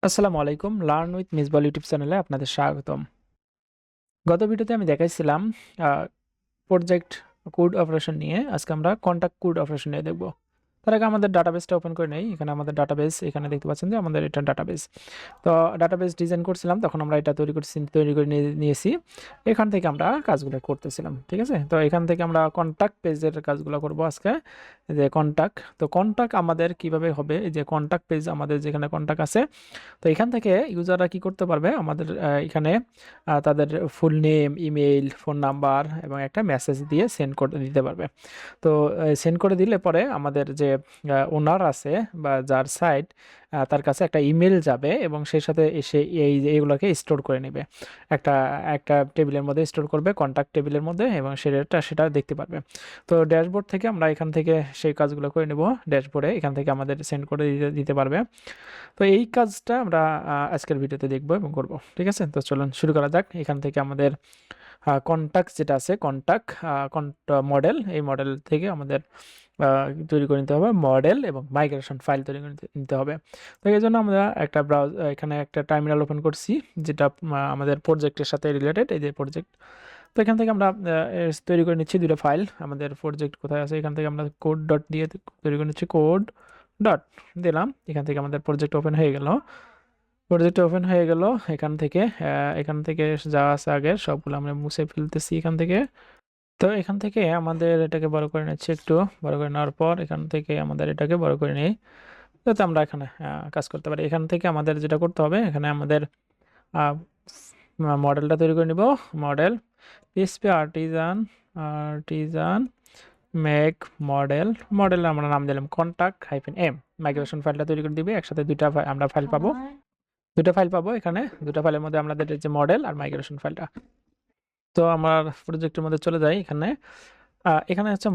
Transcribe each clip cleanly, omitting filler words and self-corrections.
আসসালামু আলাইকুম। Learn with Misbah YouTube চ্যানেলে আপনাদের স্বাগতম। গত ভিডিওতে আমি দেখাইছিলাম আ প্রজেক্ট কোড অপারেশন নিয়ে। আজকে আমরা কন্টাক্ট কোড অপারেশন নিয়ে দেখব। তার আগে আমাদের ডাটাবেসটা ওপেন করে নেই। এখানে আমাদের ডাটাবেস, এখানে দেখতে পাচ্ছেন যে আমাদের এটা ডাটাবেস। তো ডাটাবেস ডিজাইন করছিলাম, তখন আমরা এটা তৈরি করে নিয়েছি। এখান থেকে আমরা কাজগুলো করতেছিলাম। ঠিক আছে? তো এখান থেকে আমরা কন্টাক্ট পেজের কাজগুলো করব আজকে। যে কন্টাক্ট, তো কন্টাক্ট আমাদের কিভাবে হবে? এই যে কন্টাক্ট পেজ আমাদের যেখানে কন্টাক্ট আছে, তো এখান থেকে ইউজাররা কি করতে পারবে? আমাদের এখানে তাদের full name, email, phone number এবং একটা মেসেজ দিয়ে সেন্ড করে দিতে পারবে। তো সেন্ড করে দিলে পরে আমাদের যে ওনার আছে বা যার সাইট, তার কাছে একটা ইমেল যাবে এবং সেই সাথে এসে এইগুলোকে স্টোর করে নেবে। একটা একটা টেবিলের মধ্যে স্টোর করবে, কন্ট্যাক্ট টেবিলের মধ্যে, এবং সেটা দেখতে পারবে। তো ড্যাশবোর্ড থেকে আমরা এখান থেকে সেই কাজগুলো করে নেব। ড্যাশবোর্ডে এখান থেকে আমাদের সেন্ড করে দিতে দিতে পারবে। তো এই কাজটা আমরা আজকের ভিডিওতে দেখব এবং করব। ঠিক আছে? তো চলুন শুরু করা যাক। এখান থেকে আমাদের কন্টাক্ট যেটা আছে, কন্টাক্ট মডেল, এই মডেল থেকে আমাদের তৈরি করে নিতে হবে মডেল এবং মাইগ্রেশন ফাইল তৈরি করে নিতে হবে। তো এই জন্য আমরা একটা এখানে একটা টার্মিনাল ওপেন করছি, যেটা আমাদের প্রজেক্টের সাথে রিলেটেড। এই যে প্রজেক্ট, তো এখান থেকে আমরা তৈরি করে নিচ্ছি দুটো ফাইল। আমাদের প্রজেক্ট কোথায় আছে, এখান থেকে আমরা কোড ডট দিয়ে তৈরি করে নিচ্ছি, কোড ডট দিলাম। এখান থেকে আমাদের প্রজেক্ট ওপেন হয়ে গেল। প্রজেক্ট ওপেন হয়ে গেল। এখান থেকে যা আছে আগের সবগুলো আমরা মুছে ফেলতেছি এখান থেকে। তো এখান থেকে আমাদের এটাকে বড় করে নিচ্ছি, একটু বড় করে নেওয়ার পর এখান থেকে আমাদের এটাকে বড় করে নিই, যাতে আমরা এখানে কাজ করতে পারি। এখান থেকে আমাদের যেটা করতে হবে, এখানে আমাদের মডেলটা তৈরি করে নিব। Model PSP Artisan, Artisan make model. মডেলের আমরা নাম দিলাম কন্টাক্ট হাইফেন এম। মাইগ্রেশন ফাইলটা তৈরি করে দিবে, একসাথে দুইটা আমরা ফাইল পাবো। দুটো ফাইল পাবো এখানে। দুটো ফাইলের মধ্যে আমাদের যে মডেল আর মাইগ্রেশন ফাইলটা। তো আমার প্রজেক্টের মধ্যে চলে যাই। এখানে হচ্ছে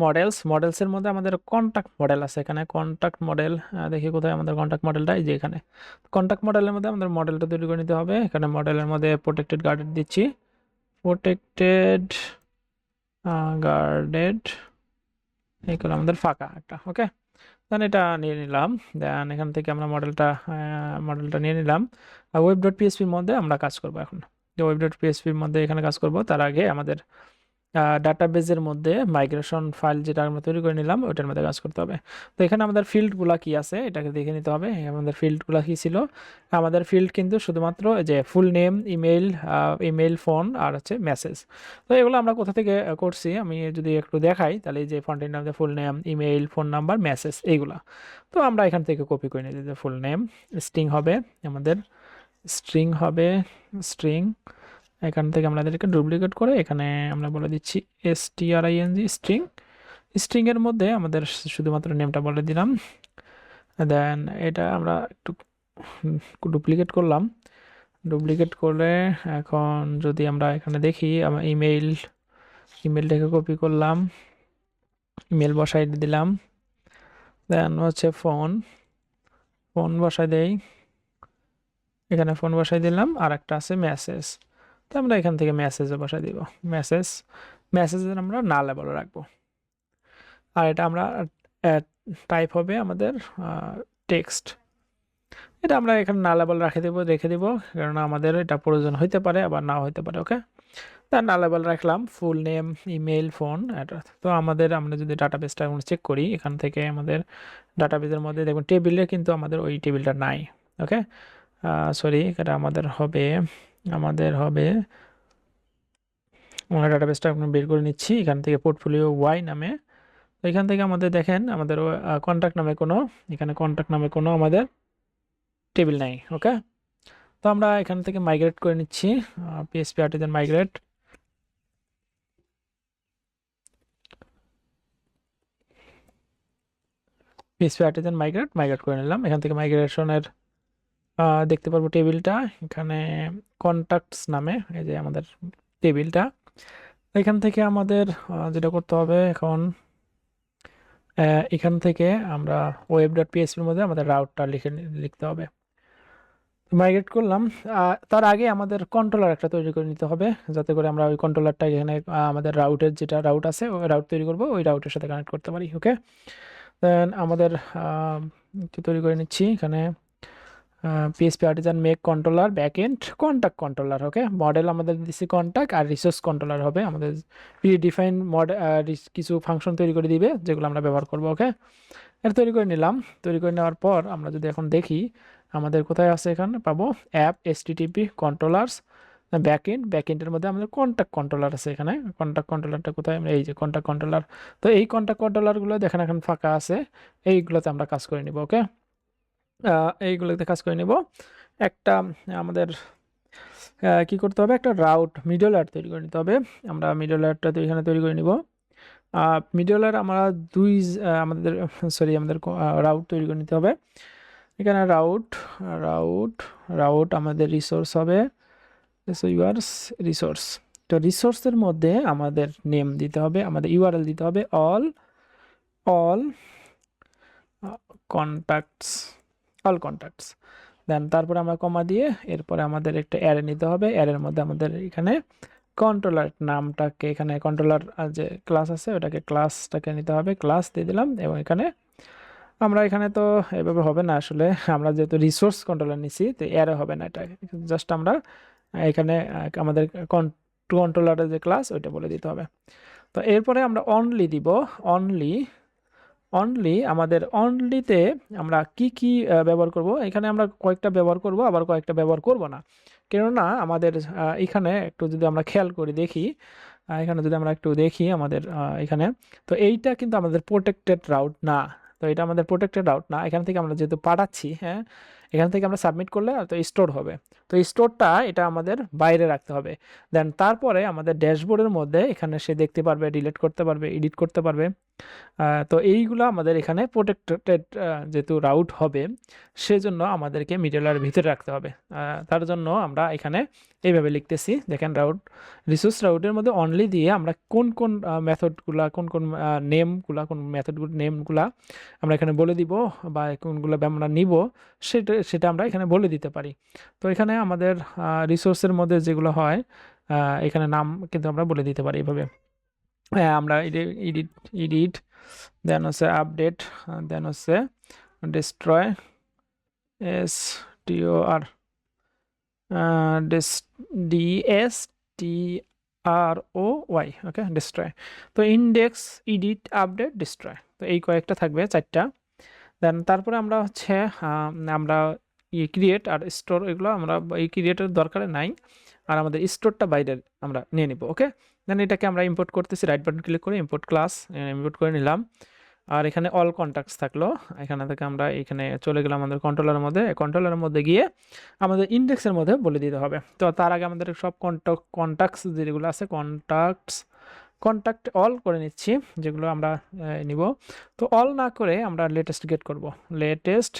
মডেলসের মধ্যে আমাদের কন্টাক্ট মডেল আছে। এখানে কন্টাক্ট মডেল, দেখি কোথায় আমাদের কন্টাক্ট মডেলটা, এই যে এখানে। কন্টাক্ট মডেলের মধ্যে আমাদের মডেলটা তৈরি করে নিতে হবে। এখানে মডেলের মধ্যে প্রোটেক্টেড গার্ডেড দিচ্ছি, প্রোটেক্টেড গার্ডেড, এইগুলো আমাদের ফাঁকা একটা। ওকে, দেন এটা নিয়ে নিলাম। দেন এখান থেকে আমরা মডেলটা নিয়ে নিলাম। ওয়েব ডট পিএসপির মধ্যে আমরা কাজ করবো এখন। ওয়েব ডট পিএসপির মধ্যে এখানে কাজ করব, তার আগে আমাদের ডাটাবেজের মধ্যে মাইগ্রেশন ফাইল যেটা আমরা তৈরি করে নিলাম ওইটার মধ্যে কাজ করতে হবে। তো এখানে আমাদের ফিল্ডগুলো কি আছে এটাকে দেখে নিতে হবে। আমাদের ফিল্ডগুলো কি ছিল? আমাদের ফিল্ড কিন্তু শুধুমাত্র এই যে ফুল নেম, ইমেইল, ফোন আর হচ্ছে মেসেজ। তো এগুলো আমরা কোথা থেকে করছি আমি যদি একটু দেখাই, তাহলে এই যে ফন্টের নাম, full name, email, phone number, message, এইগুলা। তো আমরা এখান থেকে কপি করে নিই যে ফুল নেম, স্ট্রিং হবে আমাদের, স্ট্রিং হবে, স্ট্রিং। এখান থেকে আমরা এদেরকে ডুপ্লিকেট করে এখানে আমরা বলে দিচ্ছি string, স্ট্রিং। স্ট্রিং এর মধ্যে আমাদের শুধুমাত্র নেমটা বলে দিলাম। দেন এটা আমরা একটু ডুপ্লিকেট করলাম। ডুপ্লিকেট করে এখন যদি আমরা এখানে দেখি, আমার ইমেলটাকে কপি করলাম, ইমেল বসাই দিলাম। দেন হচ্ছে ফোন, ফোন বসাই দেই, এখানে ফোন বসাই দিলাম। আর একটা আছে মেসেজ, তো আমরা এখান থেকে মেসেজও বসাই দিব। মেসেজ, মেসেজের আমরা না লেবেল রাখবো। আর এটা আমরা টাইপ হবে আমাদের টেক্সট। এটা আমরা এখানে না লেবেল রেখে দেবো, কারণ আমাদের এটা প্রয়োজন হইতে পারে আবার নাও হইতে পারে। ওকে, তার না লেবেল রাখলাম, full name, email, phone, address. তো আমরা যদি ডাটাবেসটা এখন চেক করি, এখান থেকে আমাদের ডাটাবেসের মধ্যে দেখুন টেবিলে কিন্তু আমাদের ওই টেবিলটা নাই। ওকে, সরি, এটা আমাদের হবে আমরা ডাটাবেসটা এখন বের করে নিচ্ছি এখান থেকে, পোর্টফোলিও ওয়াই নামে। তো এখান থেকে আমাদের দেখেন আমাদের এখানে কন্ট্যাক্ট নামে কোনো আমাদের টেবিল নাই। ওকে, তো আমরা এখান থেকে মাইগ্রেট করে নিচ্ছি, পিএসপি আর্টিজান মাইগ্রেট। মাইগ্রেট করে নিলাম। এখান থেকে মাইগ্রেশনের দেখতে পারবো টেবিলটা এখানে, কন্ট্যাক্টস নামে, এই যে আমাদের টেবিলটা। এখান থেকে আমাদের যেটা করতে হবে এখন, এখান থেকে আমরা ওয়েব ডট পিএসপির মধ্যে আমাদের রাউটটা লিখতে হবে। মাইগ্রেট করলাম। তার আগে আমাদের কন্ট্রোলার একটা তৈরি করে নিতে হবে, যাতে করে আমরা ওই কন্ট্রোলারটা এখানে আমাদের রাউটের যেটা রাউট আছে ওই রাউট তৈরি করব, ওই রাউটের সাথে কানেক্ট করতে পারি। ওকে, দেন আমাদের তৈরি করে নিচ্ছি এখানে PHP artisan make controller back end contact controller. Okay, model আমাদের দিচ্ছি কন্ট্যাক্ট, আর রিসোর্স কন্ট্রোলার হবে আমাদের প্রিডিফাইন কিছু ফাংশন তৈরি করে দিবে যেগুলো আমরা ব্যবহার করবো। ওকে, এটা তৈরি করে নিলাম। তৈরি করে নেওয়ার পর আমরা যদি এখন দেখি আমাদের কোথায় আছে, এখানে পাবো অ্যাপ এসটিটিপি কন্ট্রোলার্স ব্যাকএন্ডের মধ্যে আমাদের কন্ট্যাক্ট কন্ট্রোলার আছে। এখানে কন্ট্যাক্ট কন্ট্রোলারটা কোথায়, আমরা এই যে কন্ট্যাক্ট কন্ট্রোলার। তো এই কন্ট্যাক্ট কন্ট্রোলারগুলো দেখেন এখন ফাঁকা আছে, এইগুলোতে আমরা কাজ করে নিব। ওকে, এইগুলোতে কাজ করে নিব। একটা আমাদের কি করতে হবে, একটা রাউট মিডল লেয়ার তৈরি করে নিতে হবে। আমরা মিডল লেয়ারটা এখানে তৈরি করে নিব। মিডল লেয়ার আমরা আমাদের আমাদের রাউট তৈরি করে নিতে হবে। এখানে রাউট রাউট রাউট আমাদের রিসোর্স হবে ইউআরস রিসোর্স। তো রিসোর্সের মধ্যে আমাদের নেম দিতে হবে, আমাদের ইউআরএল দিতে হবে অল কন্ট্যাক্টস দেন তারপরে আমরা কমা দিয়ে এরপরে আমাদের একটা অ্যারে নিতে হবে। অ্যারের মধ্যে আমাদের এখানে কন্ট্রোলার নামটাকে, এখানে কন্ট্রোলার যে ক্লাস আছে ওটাকে ক্লাসটাকে নিতে হবে, ক্লাস দিয়ে দিলাম। এবং এখানে আমরা এখানে তো এভাবে হবে না আসলে, আমরা যেহেতু রিসোর্স কন্ট্রোলার নিছি তো অ্যারে হবে না, এটা জাস্ট আমরা এখানে আমাদের কন্ট্রোলারের যে ক্লাস ওইটা বলে দিতে হবে। তো এরপরে আমরা অনলি দিব। অনলি আমাদের অনলিতে আমরা কি ব্যবহার করব, এখানে আমরা কয়েকটা ব্যবহার করব আবার কয়েকটা ব্যবহার করব না। কেননা আমাদের এখানে একটু যদি আমরা খেয়াল করে দেখি, এখানে যদি আমরা একটু দেখি আমাদের এখানে, তো এইটা কিন্তু আমাদের প্রোটেক্টেড রাউট না। তো এটা আমাদের প্রোটেক্টেড রাউট না, এখান থেকে আমরা যেহেতু পাঠাচ্ছি, হ্যাঁ, এখান থেকে আমরা সাবমিট করলে তো স্টোর হবে। তো স্টোরটা এটা আমাদের বাইরে রাখতে হবে। দেন তারপরে আমাদের ড্যাশবোর্ডের মধ্যে এখানে সে দেখতে পারবে, ডিলিট করতে পারবে, এডিট করতে পারবে। তো এইগুলো আমাদের এখানে প্রোটেক্টেড যেহেতু রাউট হবে, সেজন্য আমাদেরকে মিডলের ভিতরে রাখতে হবে। তার জন্য আমরা এখানে এইভাবে লিখতেছি, দেখেন রিসোর্স রাউটের মধ্যে অনলি দিয়ে আমরা কোন মেথডগুলা, কোন নেমগুলা, কোন মেথডগুলো নেমগুলা আমরা এখানে বলে দিব, বা কোনগুলো আমরা নিব সেটা আমরা এখানে বলে দিতে পারি। তো এখানে আমাদের রিসোর্সের মধ্যে যেগুলো হয় এখানে নাম কিন্তু আমরা বলে দিতে পারি এইভাবে। হ্যাঁ, আমরা এডিট দেন হচ্ছে আপডেট, দেন হচ্ছে ডিস্ট্রয় STOR DSTROY। ওকে, ডিস্ট্রয়। তো ইন্ডেক্স, এডিট, আপডেট, ডিস্ট্রয়, তো এই কয়েকটা থাকবে, 4টা। দেন তারপরে আমরা হচ্ছে আমরা ক্রিয়েট আর স্টোর, এগুলো আমরা এই ক্রিয়েটের দরকার নাই, আর আমাদের স্টোরটা বাইরে আমরা নিয়ে নিব। ওকে, দেন এটাকে আমরা ইম্পোর্ট করতেছি, রাইট বাটন ক্লিক করে ইম্পোর্ট ক্লাস ইম্পোর্ট করে নিলাম। আর এখানে অল কন্ট্যাক্টস থাকলো, এখানে থেকে আমরা এখানে চলে গেলাম আমাদের কন্ট্রোলারের মধ্যে। কন্ট্রোলারের মধ্যে গিয়ে আমাদের ইন্ডেক্সের মধ্যে বলে দিতে হবে। তো তার আগে আমাদের সব কন্ট্যাক্টস যেগুলো আছে কন্ট্যাক্ট অল করে নিচ্ছি, যেগুলো আমরা নিব। তো অল না করে আমরা লেটেস্ট গেট করব, লেটেস্ট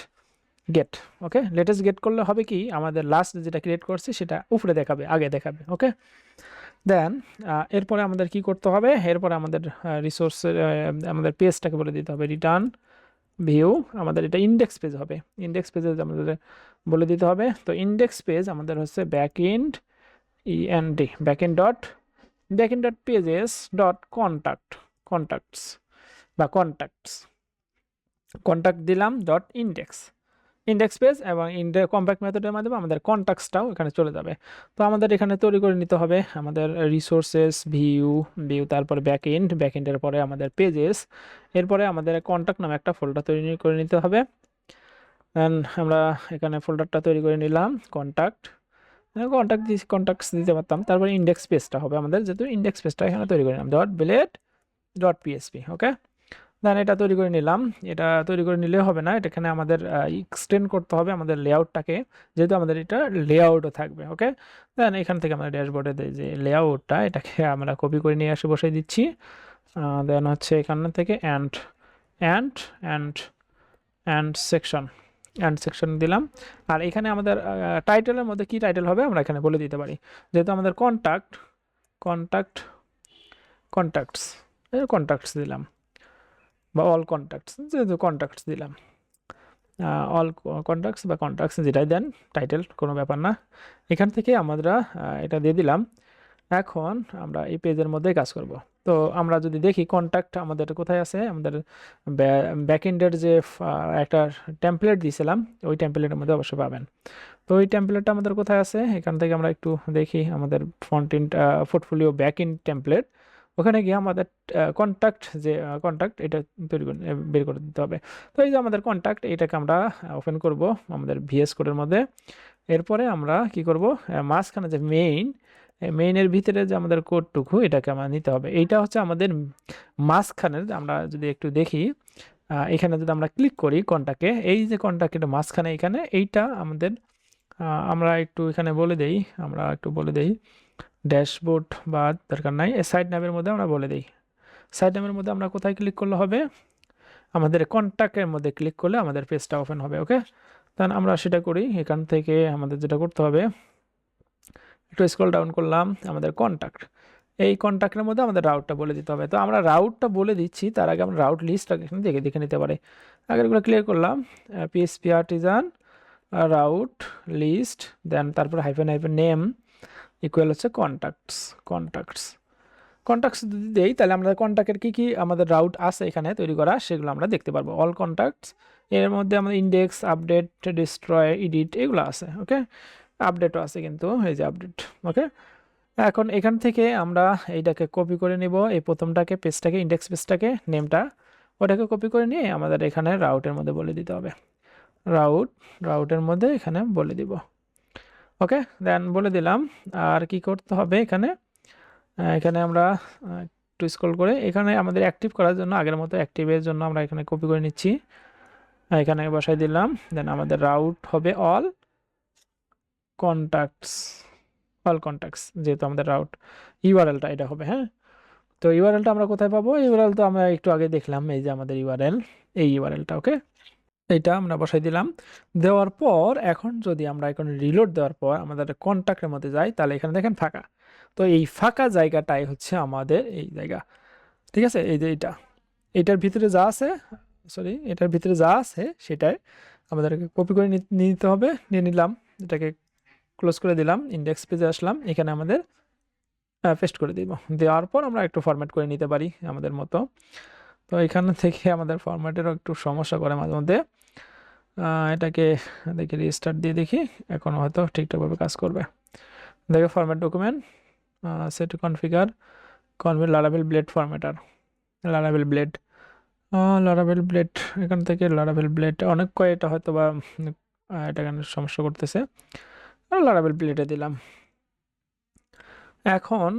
গেট। ওকে, লেটেস্ট গেট করলে হবে কি, আমাদের লাস্ট যেটা ক্রিয়েট করছি সেটা উপরে দেখাবে, আগে দেখাবে। ওকে, দেন এরপরে আমাদের কি করতে হবে, এরপরে আমাদের রিসোর্সের আমাদের পেজটাকে বলে দিতে হবে রিটার্ন ভিউ। আমাদের এটা ইন্ডেক্স পেজ হবে, ইন্ডেক্স পেজে আমাদের বলে দিতে হবে। তো ইন্ডেক্স পেজ আমাদের হচ্ছে backend backend dot pages dot contact দিলাম ডট ইন্ডেক্স পেজ, এবং কম্প্যাক্ট মেথডের মাধ্যমে আমাদের কন্ট্যাক্টসটাও এখানে চলে যাবে। তো আমাদের এখানে তৈরি করে নিতে হবে আমাদের রিসোর্সেস ভিউ, তারপরে ব্যাকএন্ডের পরে আমাদের পেজেস, এরপরে আমাদের কন্ট্যাক্ট নামে একটা ফোল্ডার তৈরি করে নিতে হবে। দেন আমরা এখানে ফোল্ডারটা তৈরি করে নিলাম, কন্ট্যাক্টস দিতে পারতাম। তারপরে ইন্ডেক্স পেজটা হবে আমাদের, যেহেতু ইন্ডেক্স পেজটা এখানে তৈরি করে নিলাম .blade.php। ওকে, দেন এটা তৈরি করে নিলাম। এটা তৈরি করে নিলে হবে না, এটা এখানে আমাদের এক্সটেন্ড করতে হবে আমাদের লেআউটটাকে, যেহেতু আমাদের এটা লেআউটও থাকবে। ওকে, দেন এখান থেকে আমাদের ড্যাশবোর্ডে যে লেআউটটা, এটাকে আমরা কপি করে নিয়ে এসে বসিয়ে দিচ্ছি। দেন হচ্ছে এখান থেকে অ্যান্ড সেকশন দিলাম। আর এখানে আমাদের টাইটেলের মধ্যে কি টাইটেল হবে আমরা এখানে বলে দিতে পারি, যেহেতু আমাদের কন্ট্যাক্টস দিলাম, বা অল কন্ট্যাক্টস, যেহেতু কন্ট্যাক্টস দিলাম, অল কন্ট্যাক্টস বা কন্ট্যাক্টস যেটাই দেন, টাইটেল কোনো ব্যাপার না। এখান থেকে আমরা এটা দিয়ে দিলাম। এখন আমরা এই পেজের মধ্যে কাজ করব। তো আমরা যদি দেখি কন্ট্যাক্ট আমাদের কোথায় আছে, আমাদের ব্যাকএন্ডের যে একটা টেমপ্লেট দিয়েছিলাম ওই টেমপ্লেটের মধ্যে অবশ্যই পাবেন। তো ওই টেমপ্লেটটা আমাদের কোথায় আছে, এখান থেকে আমরা একটু দেখি আমাদের front end portfolio back end template, ওখানে গিয়ে আমাদের কন্ট্যাক্ট যে কন্ট্যাক্ট এটা তৈরি করে বের করে দিতে হবে। তো এই যে আমাদের কন্ট্যাক্ট, এটাকে আমরা ওপেন করব আমাদের ভিএস কোডের মধ্যে। এরপরে আমরা কি করব, মাঝখানে যে মেইনের ভিতরে যে আমাদের কোডটুকু এটাকে আমরা নিতে হবে। এইটা হচ্ছে আমাদের মাঝখানের, আমরা যদি একটু দেখি এখানে যদি আমরা ক্লিক করি কন্ট্যাক্টে, এই যে কন্ট্যাক্টের মাঝখানে এখানে এইটা আমাদের আমরা একটু এখানে বলে দেই, আমরা একটু বলে দেই ড্যাশবোর্ড বা দরকার নাই, সাইড নামের মধ্যে আমরা বলে দিই। সাইড নামের মধ্যে আমরা কোথায় ক্লিক করলে হবে, আমাদের কন্ট্যাক্টের মধ্যে ক্লিক করলে আমাদের পেজটা ওপেন হবে। ওকে, তাহলে আমরা সেটা করি। এখান থেকে আমাদের যেটা করতে হবে, একটু স্ক্রল ডাউন করলাম, আমাদের কন্ট্যাক্ট, এই কন্ট্যাক্টের মধ্যে আমাদের রাউটটা বলে দিতে হবে। তো আমরা রাউটটা বলে দিচ্ছি, তার আগে আমরা রাউট লিস্টটা এখানে দেখে নিতে পারি। আগে এগুলো ক্লিয়ার করলাম, পিএসপি আর্টিজান রাউট লিস্ট, দেন তারপরে হাইফেন নেম ইকুয়াল হচ্ছে কন্ট্যাক্টস যদি দেই, তাহলে আমরা কন্ট্যাক্টের কী আমাদের রাউট আছে এখানে তৈরি করা, সেগুলো আমরা দেখতে পারবো। অল কন্ট্যাক্টস, এর মধ্যে আমাদের ইন্ডেক্স, আপডেট, ডিস্ট্রয়, এডিট এগুলো আছে। ওকে, আপডেটও আছে কিন্তু, এই যে আপডেট। ওকে, এখন এখান থেকে আমরা এইটাকে কপি করে নিব, এই প্রথমটাকে পেজটাকে, ইন্ডেক্স পেজটাকে, নেমটা ওটাকে কপি করে নিয়ে আমাদের এখানে রাউটের মধ্যে বলে দিতে হবে। রাউটের মধ্যে এখানে বলে দিব। ওকে, দেন বলে দিলাম। আর কি করতে হবে এখানে, এখানে আমরা একটু স্ক্রল করে এখানে আমাদের অ্যাক্টিভ করার জন্য, আগের মতো অ্যাক্টিভের জন্য আমরা এখানে কপি করে নিচ্ছি, এখানে বসাই দিলাম। দেন আমাদের রাউট হবে অল কন্ট্যাক্টস, যেহেতু আমাদের রাউট ইউআরএলটা এটা হবে। হ্যাঁ, তো ইউআরএলটা আমরা কোথায় পাবো, ইউআরএল তো আমরা একটু আগে দেখলাম, এই যে আমাদের ইউআরএল, এই ইউআরএলটা। ওকে, এইটা আমরা বসাই দিলাম। দেওয়ার পর এখন যদি আমরা এখন রিলোড দেওয়ার পর আমাদের কন্ট্যাক্টের মধ্যে যাই, তাহলে এখানে দেখেন ফাঁকা। তো এই ফাঁকা জায়গাটাই হচ্ছে আমাদের এই জায়গা। ঠিক আছে, এই যে এটার ভিতরে যা আছে, এটার ভিতরে যা আছে সেটাই আমাদেরকে কপি করে নিতে হবে। নিয়ে নিলাম, এটাকে ক্লোজ করে দিলাম, ইন্ডেক্স পেজে আসলাম, এখানে আমাদের পেস্ট করে দিব। দেওয়ার পর আমরা একটু ফরম্যাট করে নিতে পারি আমাদের মতো। তো এখান থেকে আমাদের ফরম্যাটেরও একটু সমস্যা করে মাঝে মধ্যে। এটাকে দেখি রিস্টার্ট দিয়ে দেখি, এখন হয়তো ঠিকঠাকভাবে কাজ করবে। দেখে format document, set configure Laravel Blade formatter, Laravel Blade, এখান থেকে লারাভেল ব্লেড অনেক কয়টা হয়তো বা এটা কেন সমস্যা করতেছে, লারাভেল ব্লেডে দিলাম। এখন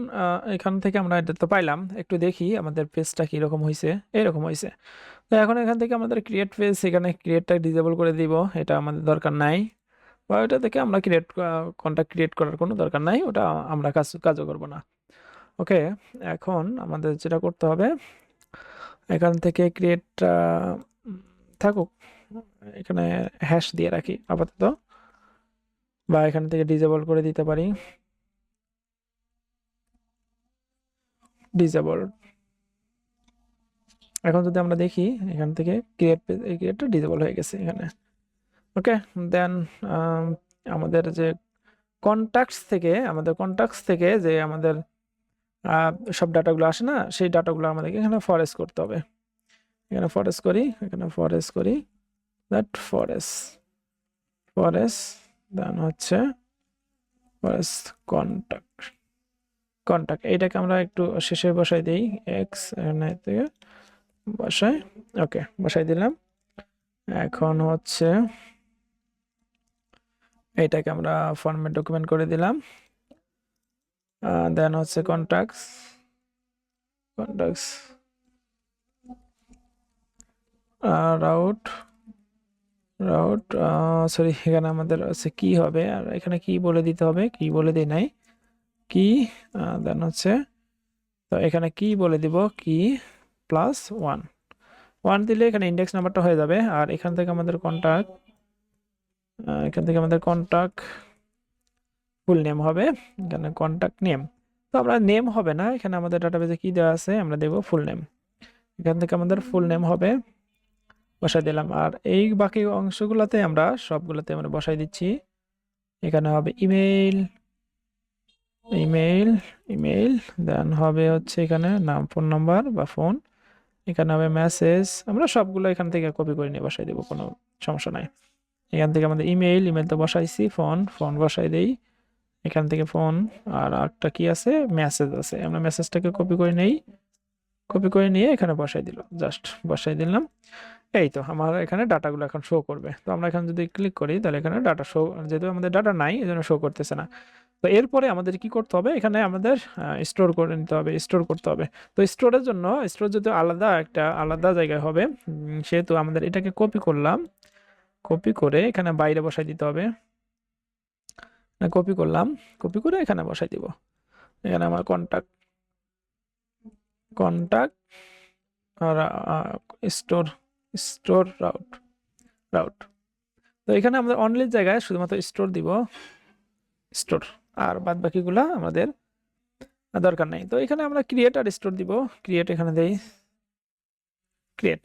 এখান থেকে আমরা এটা তো পাইলাম, একটু দেখি আমাদের পেজটা কীরকম হয়েছে। এরকম হয়েছে। তো এখন এখান থেকে আমাদের ক্রিয়েট পেজ, এখানে ক্রিয়েটটা ডিসেবল করে দিব, এটা আমাদের দরকার নাই। বা ওইটা থেকে আমরা কন্ট্যাক্ট ক্রিয়েট করার কোনো দরকার নাই, ওটা আমরা কাজও করব না। ওকে, এখন আমাদের যেটা করতে হবে, এখান থেকে ক্রিয়েট থাকুক, এখানে হ্যাশ দিয়ে রাখি আপাতত, বা এখান থেকে ডিসেবল করে দিতে পারি, ডিসেবল। এখন যদি আমরা দেখি এখান থেকে ক্রিয়েটটা ডিসেবল হয়ে গেছে এখানে। ওকে, দেন আমাদের যে কন্ট্যাক্টস থেকে যে আমাদের সব ডাটাগুলো আসে না, সেই ডাটাগুলো আমাদেরকে এখানে ফরেস্ট করতে হবে। এখানে ফরেস্ট করি দ্যাট ফরেস্ট দেন হচ্ছে ফরেস্ট কন্ট্যাক্ট এইটাকে আমরা একটু শেষে বসাই দিই, এক্স থেকে বসাই। ওকে, বসাই দিলাম। এখন হচ্ছে এইটাকে আমরা ফরম্যাট ডকুমেন্ট করে দিলাম। দেন হচ্ছে কন্ট্যাক্টস রাউট সরি, এখানে আমাদের হচ্ছে কি হবে, আর এখানে কি বলে দিতে হবে, কি বলে দিই নাই, কি দেন হচ্ছে, তো এখানে কি বলে দিব, কি +1 দিলে এখানে ইন্ডেক্স নাম্বারটা হয়ে যাবে। আর এখান থেকে আমাদের কন্ট্যাক্ট ফুল নেম হবে, এখানে কন্ট্যাক্ট নেম। তো আমরা নেম হবে না, এখানে আমাদের ডাটাবেজে কি দেওয়া আছে আমরা দেব ফুল নেম, এখান থেকে আমাদের ফুল নেম হবে, বসাই দিলাম। আর এই বাকি অংশগুলোতে আমরা সবগুলোতে আমরা বসাই দিচ্ছি। এখানে হবে ইমেইল, ইমেইল ইমেইল দেন হবে হচ্ছে এখানে নাম, ফোন নাম্বার বা ফোন, এখানে হবে মেসেজ। আমরা সবগুলো এখান থেকে কপি করে নিয়ে বসাই দেবো, কোনো সমস্যা নাই। এখান থেকে আমাদের ইমেইল তো বসাইছি, ফোন বসাই দেই এখান থেকে ফোন। আর একটা কি আছে, মেসেজ আছে, আমরা মেসেজটাকে কপি করে নেই, কপি করে নিয়ে এখানে বসাই দিল, জাস্ট বসাই দিলাম। এই তো আমার এখানে ডাটাগুলো এখন শো করবে। তো আমরা এখানে যদি ক্লিক করি তাহলে এখানে ডাটা শো, যেহেতু আমাদের ডাটা নাই এই জন্য শো করতেছে না। তো এরপরে আমাদের কি করতে হবে, এখানে আমাদের স্টোর করে নিতে হবে, স্টোর করতে হবে। তো স্টোরের জন্য, স্টোর যদি আলাদা জায়গায় হবে, সেহেতু আমাদের এটাকে কপি করলাম, কপি করে এখানে বাইরে বসাই দিতে হবে। কপি করলাম, কপি করে এখানে বসাই দিব। এখানে আমার কন্টাক্ট কন্টাক্ট আর স্টোর স্টোর রাউট। তো এখানে আমাদের অনলি জায়গায় শুধুমাত্র স্টোর দিব, স্টোর, আর বাদ বাকিগুলা আমাদের দরকার নেই। তো এখানে আমরা ক্রিয়েট আর স্টোর দিব, ক্রিয়েট এখানে দেই, ক্রিয়েট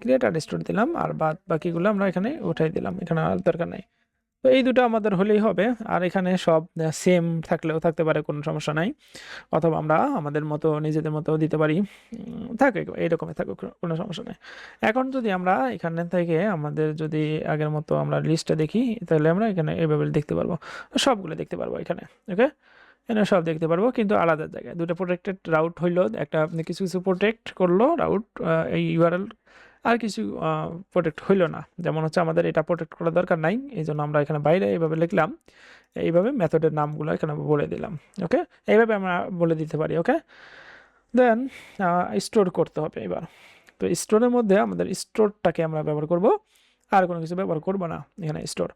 ক্রিয়েট আর স্টোর দিলাম, আর বাদ বাকিগুলো আমরা এখানে উঠাই দিলাম, এখানে আর দরকার নেই। তো এই দুটো আমাদের হলেই হবে। আর এখানে সব সেম থাকলেও থাকতে পারে, কোনো সমস্যা নাই, অথবা আমরা আমাদের মতো নিজেদের মতো দিতে পারি, থাকে এইরকমই থাকুক, কোনো সমস্যা নেই। এখন যদি আমরা এখানে থেকে আমাদের যদি আগের মতো আমরা লিস্টটা দেখি, তাহলে আমরা এখানে এইভাবে দেখতে পারবো, সবগুলো দেখতে পারবো এখানে। ওকে, এখানে সব দেখতে পারবো, কিন্তু আলাদা জায়গায়। দুটো প্রোটেক্টেড রাউট হইলো, একটা আপনি কিছু কিছু প্রোটেক্ট করলো রাউট, এই ইউআরএল, আর কিছু প্রোটেক্ট হইলো না। যেমন হচ্ছে আমাদের এটা প্রোটেক্ট করার দরকার নাই, এই জন্য আমরা এখানে বাইরে এইভাবে লিখলাম, এইভাবে মেথডের নামগুলো এখানে বলে দিলাম। ওকে, এইভাবে আমরা বলে দিতে পারি। ওকে, দেন স্টোর করতে হবে এবার। তো স্টোরের মধ্যে আমাদের স্টোরটাকে আমরা ব্যবহার করব, আর কোনো কিছু ব্যবহার করব না এখানে। স্টোর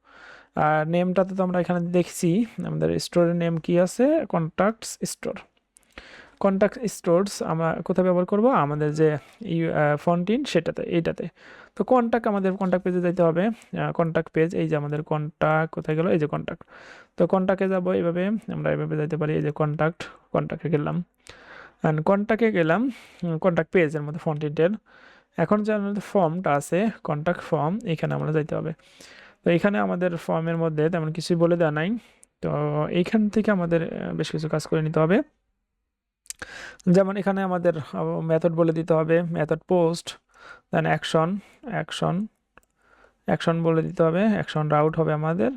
আর নেমটাতে তো আমরা এখানে দেখছি, আমাদের স্টোরের নেম কি আছে, কন্ট্যাক্টস স্টোর। কন্ট্যাক্ট স্টোরস আমরা কোথায় ব্যবহার করব, আমাদের যে ফন্টিন সেটাতে, এইটাতে। তো কন্ট্যাক্ট, আমাদের কন্ট্যাক্ট পেজে যেতে হবে, কন্ট্যাক্ট পেজ, এই যে আমাদের কন্ট্যাক্ট কোথায় গেল, এই যে কন্ট্যাক্ট। তো কন্ট্যাক্টে যাবো, এইভাবে আমরা এইভাবে যেতে পারি, এই যে কন্ট্যাক্টে গেলাম, অ্যান্ড কন্ট্যাক্টে গেলাম, কন্ট্যাক্ট পেজের মধ্যে ফন্টিনটের। এখন যে আমাদের ফর্মটা আছে, কন্ট্যাক্ট ফর্ম, এখানে আমরা যাইতে হবে। তো এখানে আমাদের ফর্মের মধ্যে তেমন কিছুই বলে দেওয়া নাই। তো এইখান থেকে আমাদের বেশ কিছু কাজ করে নিতে হবে। যেমন এখানে আমাদের মেথড বলে দিতে হবে, মেথড পোস্ট, দেন অ্যাকশন অ্যাকশন বলে দিতে হবে, অ্যাকশন রাউট হবে আমাদের,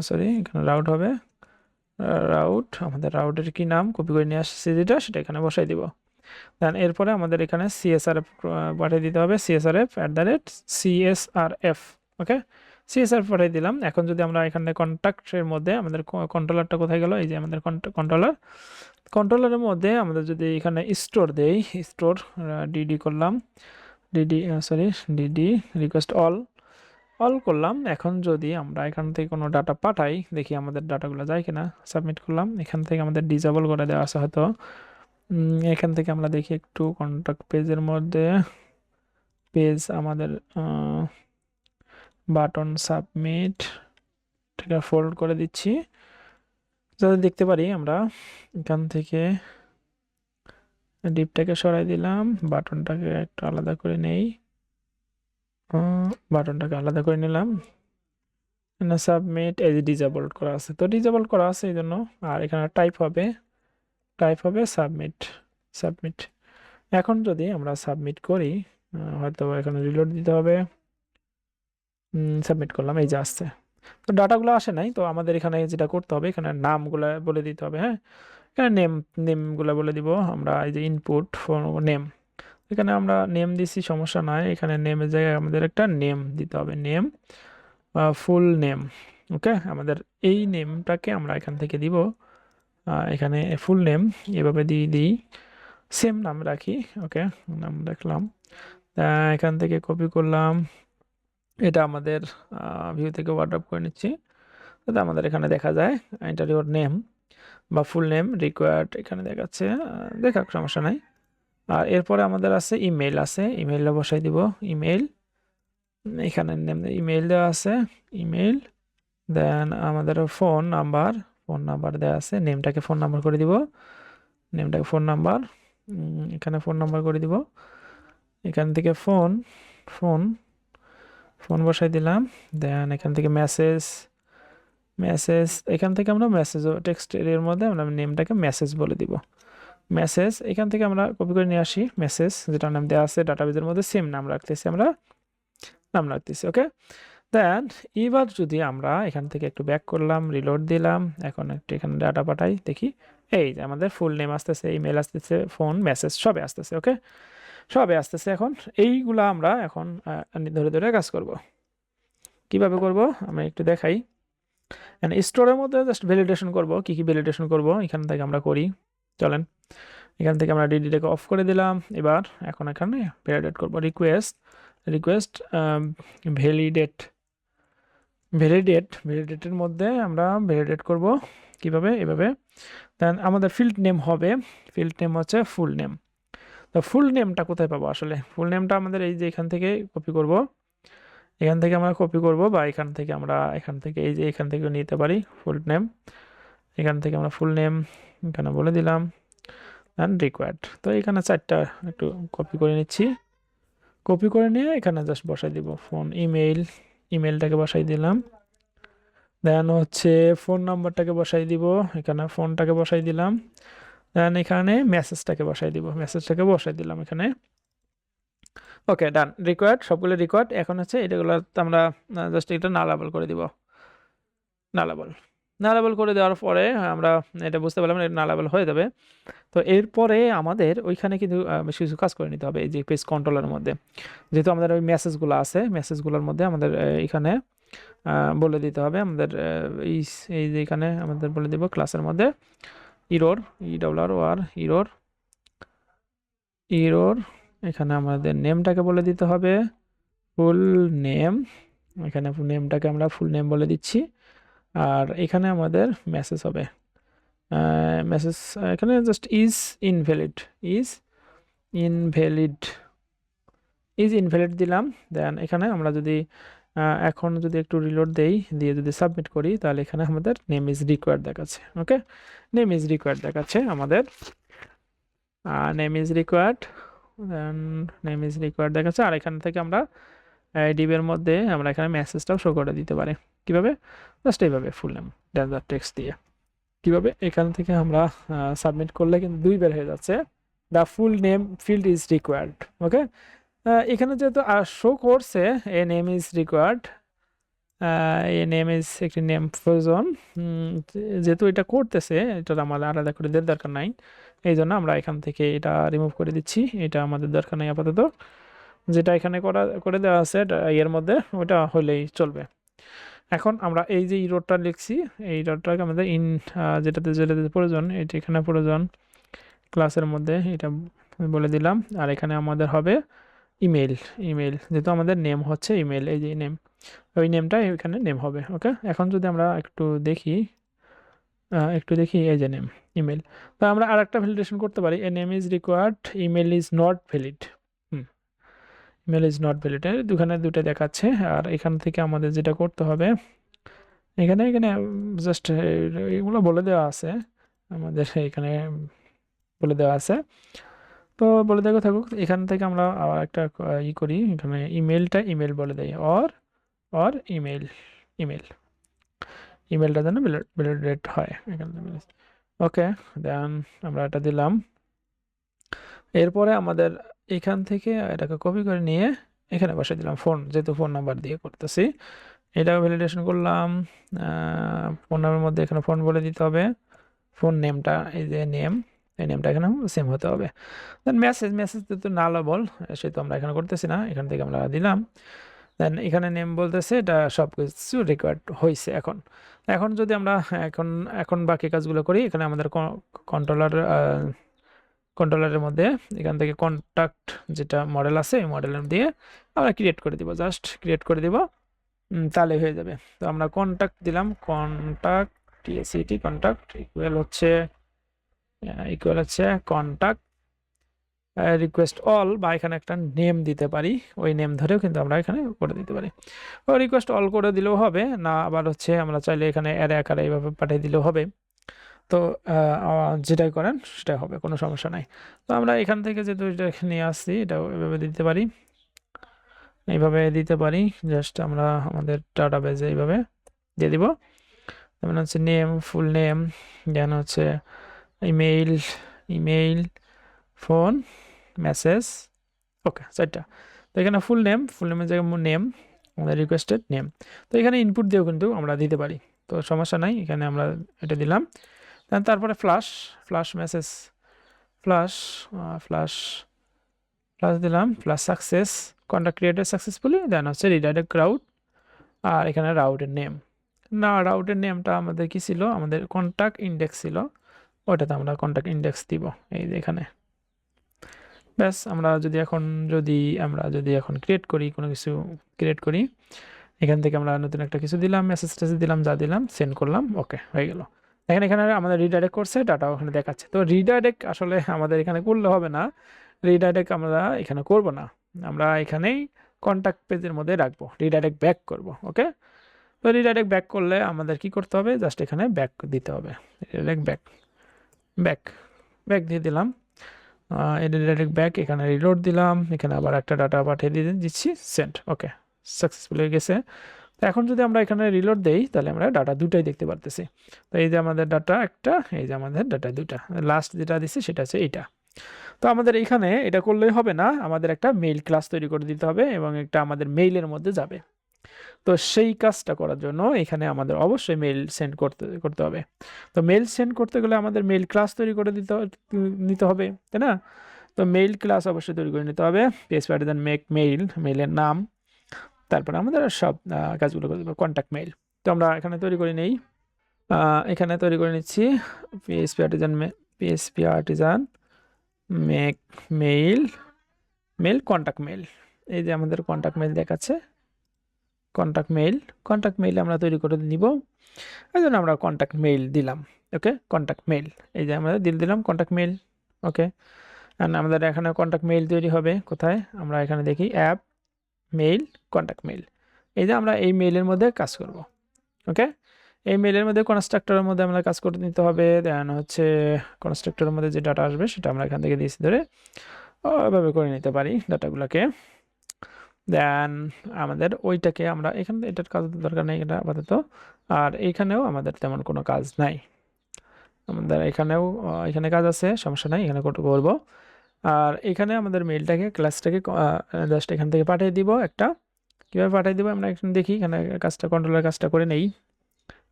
সরি এখানে রাউট হবে, রাউট, আমাদের রাউটের কি নাম কপি করে নিয়ে আসছি যেটা, সেটা এখানে বসাই দিব। দেন এরপরে আমাদের এখানে সিএসআরএফ পাঠিয়ে দিতে হবে, CSRF। ওকে, সিএসআরএফ পাঠিয়ে দিলাম। এখন যদি আমরা এখানে কন্ট্যাক্টের মধ্যে আমাদের কন্ট্রোলারটা কোথায় গেল, এই যে আমাদের কন্ট্রোলারের মধ্যে আমাদের যদি এখানে স্টোর দেই, স্টোর ডিডি করলাম, ডিডি রিকোয়েস্ট অল করলাম। এখন যদি আমরা এখান থেকে কোনো ডাটা পাঠাই, দেখি আমাদের ডাটাগুলো যায় কিনা, সাবমিট করলাম। এখান থেকে আমাদের ডিসেবল করে দেওয়া আছে হয়তো, এখান থেকে আমরা দেখি একটু কন্ট্যাক্ট পেজের মধ্যে, পেজ আমাদের বাটন সাবমিট, ঠিক আছে, ফোল্ড করে দিচ্ছি যাতে দেখতে পারি আমরা। এখান থেকে ডিপটাকে সরাই দিলাম, বাটনটাকে একটু আলাদা করে নেই, বাটনটাকে আলাদা করে নিলাম, সাবমিট, এই যে ডিসেবল করা আছে, তো ডিসেবল করা আছে এই জন্য। আর এখানে টাইপ হবে সাবমিট। এখন যদি আমরা সাবমিট করি, হয়তো এখানে রিলোড দিতে হবে, সাবমিট করলাম, এই যে আসছে। তো ডাটাগুলো আসে নাই, তো আমাদের এখানে যেটা করতে হবে, এখানে নামগুলো বলে দিতে হবে। হ্যাঁ, এখানে নেমগুলো বলে দিব আমরা, এই যে ইনপুট ফর নেম, এখানে আমরা নেম দিছি, সমস্যা নাই। এখানে নেমের জায়গায় আমাদের একটা নেম দিতে হবে, নেম, ফুল নেম। ওকে, আমাদের এই নেমটাকে আমরা এখান থেকে দিব, এখানে ফুল নেম এভাবে দিয়ে দিই, সেম নাম রাখি। ওকে, নাম রাখলাম, এখান থেকে কপি করলাম, এটা আমাদের ভিউ থেকে ওয়ার্ড্রপ করে নিচ্ছি, যাতে আমাদের এখানে দেখা যায় এন্টার ইউর নেম বা ফুল নেম রিকোয়ার্ড, এখানে দেখাচ্ছে, দেখাক, সমস্যা নাই। আর এরপরে আমাদের আছে ইমেল, ইমেইলটা বসাই দিব, ইমেইল, এখানে ইমেইল দেওয়া আছে, ইমেইল, দেন আমাদের ফোন নাম্বার দেওয়া আছে, নেমটাকে ফোন নাম্বার করে দিব, নেমটাকে ফোন নাম্বার, এখানে ফোন নাম্বার করে দিব। এখান থেকে ফোন ফোন বসাই দিলাম। দেন এখান থেকে মেসেজ, এখান থেকে আমরা মেসেজ টেক্সট এর মধ্যে আমরা নেমটাকে মেসেজ বলে দিব। মেসেজ এখান থেকে আমরা কপি করে নিয়ে আসি, মেসেজ যেটা নাম দেওয়া আছে ডাটাবেজের মধ্যে সেম নাম রাখতেছি, আমরা নাম রাখতেছি। ওকে, দেন এবার যদি আমরা এখান থেকে একটু ব্যাক করলাম, রিলোড দিলাম, এখন একটু এখানে ডাটা পাঠাই, দেখি এই যে আমাদের ফুল নেম আসতেছে, ইমেল আসতেছে, ফোন, মেসেজ সবে আসতেছে। ওকে, সবে আসতেছে। এখন এইগুলা আমরা এখন ধরে ধরে কাজ করব। কিভাবে করব আমি একটু দেখাই। স্টোরের মধ্যে জাস্ট ভ্যালিডেশন করব, কি কি ভ্যালিডেশন করব এখান থেকে আমরা করি। চলেন, এখান থেকে আমরা ডিডিটাকে অফ করে দিলাম। এবার এখন এখানে ভ্যালিডেট করব, রিকোয়েস্ট ভ্যালিডেট, ভ্যালিডেটের মধ্যে আমরা ভ্যালিডেট করব কিভাবে, এভাবে। দেন আমাদের ফিল্ড নেম হবে, ফিল্ড নেম হচ্ছে ফুল নেম। তো ফুল নেমটা কোথায় পাবো আসলে? ফুল নেমটা আমাদের এই যে এখান থেকে কপি করব, এখান থেকে আমরা কপি করব, বা এখান থেকে আমরা এখান থেকে এই যে এখান থেকে নিতে পারি ফুল নেম। এখান থেকে আমরা ফুল নেম এখানে বলে দিলাম, অ্যান্ড রিকোয়ার্ড। তো এখানে 4টা একটু কপি করে নিচ্ছি, কপি করে নিয়ে এখানে জাস্ট বসাই দিব ফোন, ইমেলটাকে বসাই দিলাম। দেন হচ্ছে ফোন নাম্বারটাকে বসাই দিব, এখানে ফোনটাকে বসাই দিলাম। দেন এখানে মেসেজটাকে বসাই দিব, মেসেজটাকে বসাই দিলাম এখানে। ওকে, ডান। রিকোয়ার্ড, সবগুলো রিকোয়ার্ড। এখন হচ্ছে এটাগুলো আমরা জাস্ট এটা নালাবল করে দিব, নালাবল করে দেওয়ার পরে আমরা এটা বুঝতে পারলাম এটা নালাবল হয়ে যাবে। তো এরপরে আমাদের ওইখানে কিন্তু বেশ কিছু কাজ করে নিতে হবে এই যে পেজ কন্ট্রোলের মধ্যে। যেহেতু আমাদের ওই মেসেজগুলো আছে, মেসেজগুলোর মধ্যে আমাদের এখানে বলে দিতে হবে আমাদের এই যে এখানে আমাদের বলে দিব ক্লাসের মধ্যে ইরোর, ERROR ইরোর। এখানে আমাদের নেমটাকে বলে দিতে হবে ফুল নেম, এখানে নেমটাকে আমরা ফুল নেম বলে দিচ্ছি। আর এখানে আমাদের মেসেজ হবে, মেসেজ এখানে জাস্ট ইনভ্যালিড ইনভ্যালিড দিলাম। দেন এখানে আমরা যদি এখন যদি একটু রিলোড দেই, দিয়ে যদি সাবমিট করি, তাহলে এখানে আমাদের নেম ইজ রিকোয়ার্ড দেখাচ্ছে। ওকে, নেম ইজ রিকোয়ার্ড দেখাচ্ছে আমাদের, name is required, then name is required দেখাচ্ছে। আর এখান থেকে আমরা ডিবের মধ্যে আমরা এখানে মেসেজটাও শো করে দিতে পারি। কিভাবে? জাস্ট এইভাবে ফুল নেম ড্যান্সার টেক্সট দিয়ে। কিভাবে? এখান থেকে আমরা সাবমিট করলে কিন্তু 2 বের হয়ে যাচ্ছে, the full name field is required. Okay, এখানে যেহেতু শো করছে a name is required, a name is একটি নেম প্রয়োজন, যেহেতু এটা করতেছে, এটা আমাদের আলাদা করে দেওয়ার দরকার নাই, এই জন্য আমরা এখান থেকে এটা রিমুভ করে দিচ্ছি, এটা আমাদের দরকার নেই আপাতত। যেটা এখানে করে দেওয়া আছে এর মধ্যে ওটা হলেই চলবে। এখন আমরা এই যে ইরোডটা লিখছি, এই ইরোডটাকে আমাদের যেটাতে প্রয়োজন, এটা এখানে প্রয়োজন ক্লাসের মধ্যে, এটা বলে দিলাম। আর এখানে আমাদের হবে ইমেল, যেহেতু আমাদের নেম হচ্ছে ইমেল, এই যে নেম, ওই নেমটা এখানে নেম হবে। ওকে, এখন যদি আমরা একটু দেখি এই যে নেম ইমেল, তো আমরা আর একটা ভ্যালিডেশন করতে পারি, a name is required, email is not valid. Email is not valid, দুখানে দুটো দেখাচ্ছে। আর এখান থেকে আমাদের যেটা করতে হবে, এখানে জাস্ট এগুলো বলে দেওয়া আছে আমাদের, এখানে বলে দেওয়া আছে, তো বলে দেওয়া থাকুক। এখান থেকে আমরা আবার একটা করি, এখানে ইমেল বলে দেয়, অর ইমেলটা যেন ভ্যালিডেট হয় এখানে। ওকে, দেন আমরা এটা দিলাম। এরপরে আমাদের এখান থেকে এটাকে কপি করে নিয়ে এখানে বসে দিলাম ফোন, যেহেতু ফোন নাম্বার দিয়ে করতেছি, এটাও ভ্যালিডেশন করলাম। ফোন নাম্বারের মধ্যে এখানে ফোন বলে দিতে হবে, ফোন নেমটা এই যে নেম, এই নেমটা এখানে সেম হতে হবে। দেন মেসেজ যেহেতু নালাবল, সেহেতু আমরা এখানে করতেছি না, এখান থেকে আমরা দিলাম। দেন এখানে নেম বলতেছে, এটা সব কিছু রেকর্ড হয়েছে। এখন যদি আমরা এখন বাকি কাজগুলো করি, এখানে আমাদের কন্ট্রোলারের মধ্যে এখান থেকে কন্ট্যাক্ট যেটা মডেল আছে, এই মডেলের দিয়ে আমরা ক্রিয়েট করে দিব, জাস্ট ক্রিয়েট করে দিব, তাহলে হয়ে যাবে। তো আমরা কন্ট্যাক্ট দিলাম, কন্ট্যাক্ট ইকুয়াল হচ্ছে কন্ট্যাক্ট রিকোয়েস্ট অল, বা এখানে একটা নেম দিতে পারি, ওই নেম ধরেও কিন্তু আমরা এখানে করে দিতে পারি। ও রিকোয়েস্ট অল করে দিলেও হবে না, আবার হচ্ছে আমরা চাইলে এখানে অ্যারে আকারে এইভাবে পাঠিয়ে দিলেও হবে। তো যেটাই করেন সেটাই হবে, কোনো সমস্যা নাই। তো আমরা এখান থেকে যেহেতু এটা নিয়ে আসছি, এটা এভাবে দিতে পারি, এইভাবে দিতে পারি, জাস্ট আমরা আমাদের ডাটাবেজে এইভাবে দিয়ে দিব। যেমন হচ্ছে নেম, ফুল নেম, দেন হচ্ছে ইমেইল, ইমেইল, ফোন, মেসেজ, ওকে 4টা। তো এখানে ফুল নেমের জায়গায় নেম, আমাদের রিকোয়েস্টেড নেম। তো এখানে ইনপুট দিয়েও কিন্তু আমরা দিতে পারি, তো সমস্যা নাই, এখানে আমরা এটা দিলাম। তারপরে flash, flash message, flash, flash, flash দিলাম, flash success, contact created successfully, then হচ্ছে রিডাইরেক্ট রাউট, আর এখানে রাউটের নেম। না, রাউটের নেমটা আমাদের কি ছিল, আমাদের কন্ট্যাক্ট ইন্ডেক্স ছিল, ওটাতে আমরা কন্ট্যাক্ট ইন্ডেক্স দিব এই যে এখানে। ব্যাস, আমরা যদি এখন ক্রিয়েট করি, কোনো কিছু ক্রিয়েট করি, এখান থেকে আমরা নতুন একটা কিছু দিলাম, মেসেজ টেসেজ দিলাম, যা দিলাম, সেন্ড করলাম, ওকে হয়ে গেল। দেখেন এখানে আমাদের রিডাইরেক্ট করছে, ডাটা ওখানে দেখাচ্ছে। তো রিডাইরেক্ট আসলে আমাদের এখানে করলে হবে না, রিডাইরেক্ট আমরা এখানে করব না, আমরা এখানেই কন্ট্যাক্ট পেজের মধ্যে রাখবো, রিডাইরেক্ট ব্যাক করব। ওকে, তো রিডাইরেক্ট ব্যাক করলে আমাদের কি করতে হবে, জাস্ট এখানে ব্যাক দিতে হবে, রিডাইরেক্ট ব্যাক, ব্যাক, ব্যাক দিয়ে দিলাম, এটা ডাইরেক্ট ব্যাক, এখানে রিলোড দিলাম, এখানে আবার একটা ডাটা পাঠিয়ে দিচ্ছি, সেন্ড, ওকে সাকসেসফুল হয়ে গেছে। তো এখন যদি আমরা এখানে রিলোড দেই, তাহলে আমরা ডাটা দুটাই দেখতে পারতেছি। তো এই যে আমাদের ডাটা একটা, এই যে আমাদের ডাটা দুটা, লাস্ট যেটা দিচ্ছি সেটা হচ্ছে এইটা। তো আমাদের এখানে এটা করলেই হবে না, আমাদের একটা মেইল ক্লাস তৈরি করে দিতে হবে এবং একটা আমাদের মেইলের মধ্যে যাবে। তো সেই কাজটা করার জন্য এখানে আমাদের অবশ্যই মেইল সেন্ড করতে হবে। তো মেইল সেন্ড করতে গেলে আমাদের মেইল ক্লাস তৈরি করে নিতে হবে, তাই না? তো মেইল ক্লাস অবশ্যই তৈরি করে নিতে হবে, PHP মেক মেইল, মেইলের নাম, তারপরে আমাদের সব কাজগুলো করে দেবো, কন্ট্যাক্ট মেইল। তো আমরা এখানে তৈরি করে নেই, এখানে তৈরি করে নিচ্ছি PHP Artisan make mail, mail contact mail. এই যে আমাদের কন্ট্যাক্ট মেইল দেখাচ্ছে, কন্ট্যাক্ট মেইল, কন্ট্যাক্ট মেইল আমরা তৈরি করে নিব, এই জন্য আমরা কন্ট্যাক্ট মেইল দিলাম। ওকে, কন্ট্যাক্ট মেইল, এই যে আমরা দিলাম কন্ট্যাক্ট মেইল। ওকে, অ্যান্ড আমাদের এখানে কন্ট্যাক্ট মেইল তৈরি হবে কোথায়, আমরা এখানে দেখি অ্যাপ মেইল, কন্ট্যাক্ট মেইল, এই যে আমরা এই মেইলের মধ্যে কাজ করব। ওকে, এই মেইলের মধ্যে কনস্ট্রাক্টরের মধ্যে আমরা কাজ করে নিতে হবে, দেন হচ্ছে কনস্ট্রাক্টরের মধ্যে যে ডাটা আসবে সেটা আমরা এখান থেকে দিয়েছি ধরে ওইভাবে করে নিতে পারি ডাটাগুলোকে। দেন আমাদের ওইটাকে আমরা এখানে, এটার কাজ দরকার নেই এটা আপাতত, আর এইখানেও আমাদের তেমন কোনো কাজ নাই, আমাদের এখানে কাজ আছে, সমস্যা নাই, এখানে করবো। আর এখানে আমাদের মেইলটাকে ক্লাসটাকে জাস্ট এখান থেকে পাঠিয়ে দিব একটা, কীভাবে পাঠিয়ে দিব আমরা এখানে দেখি, এখানে কাজটা কন্ট্রোলের কাজটা করে নেই।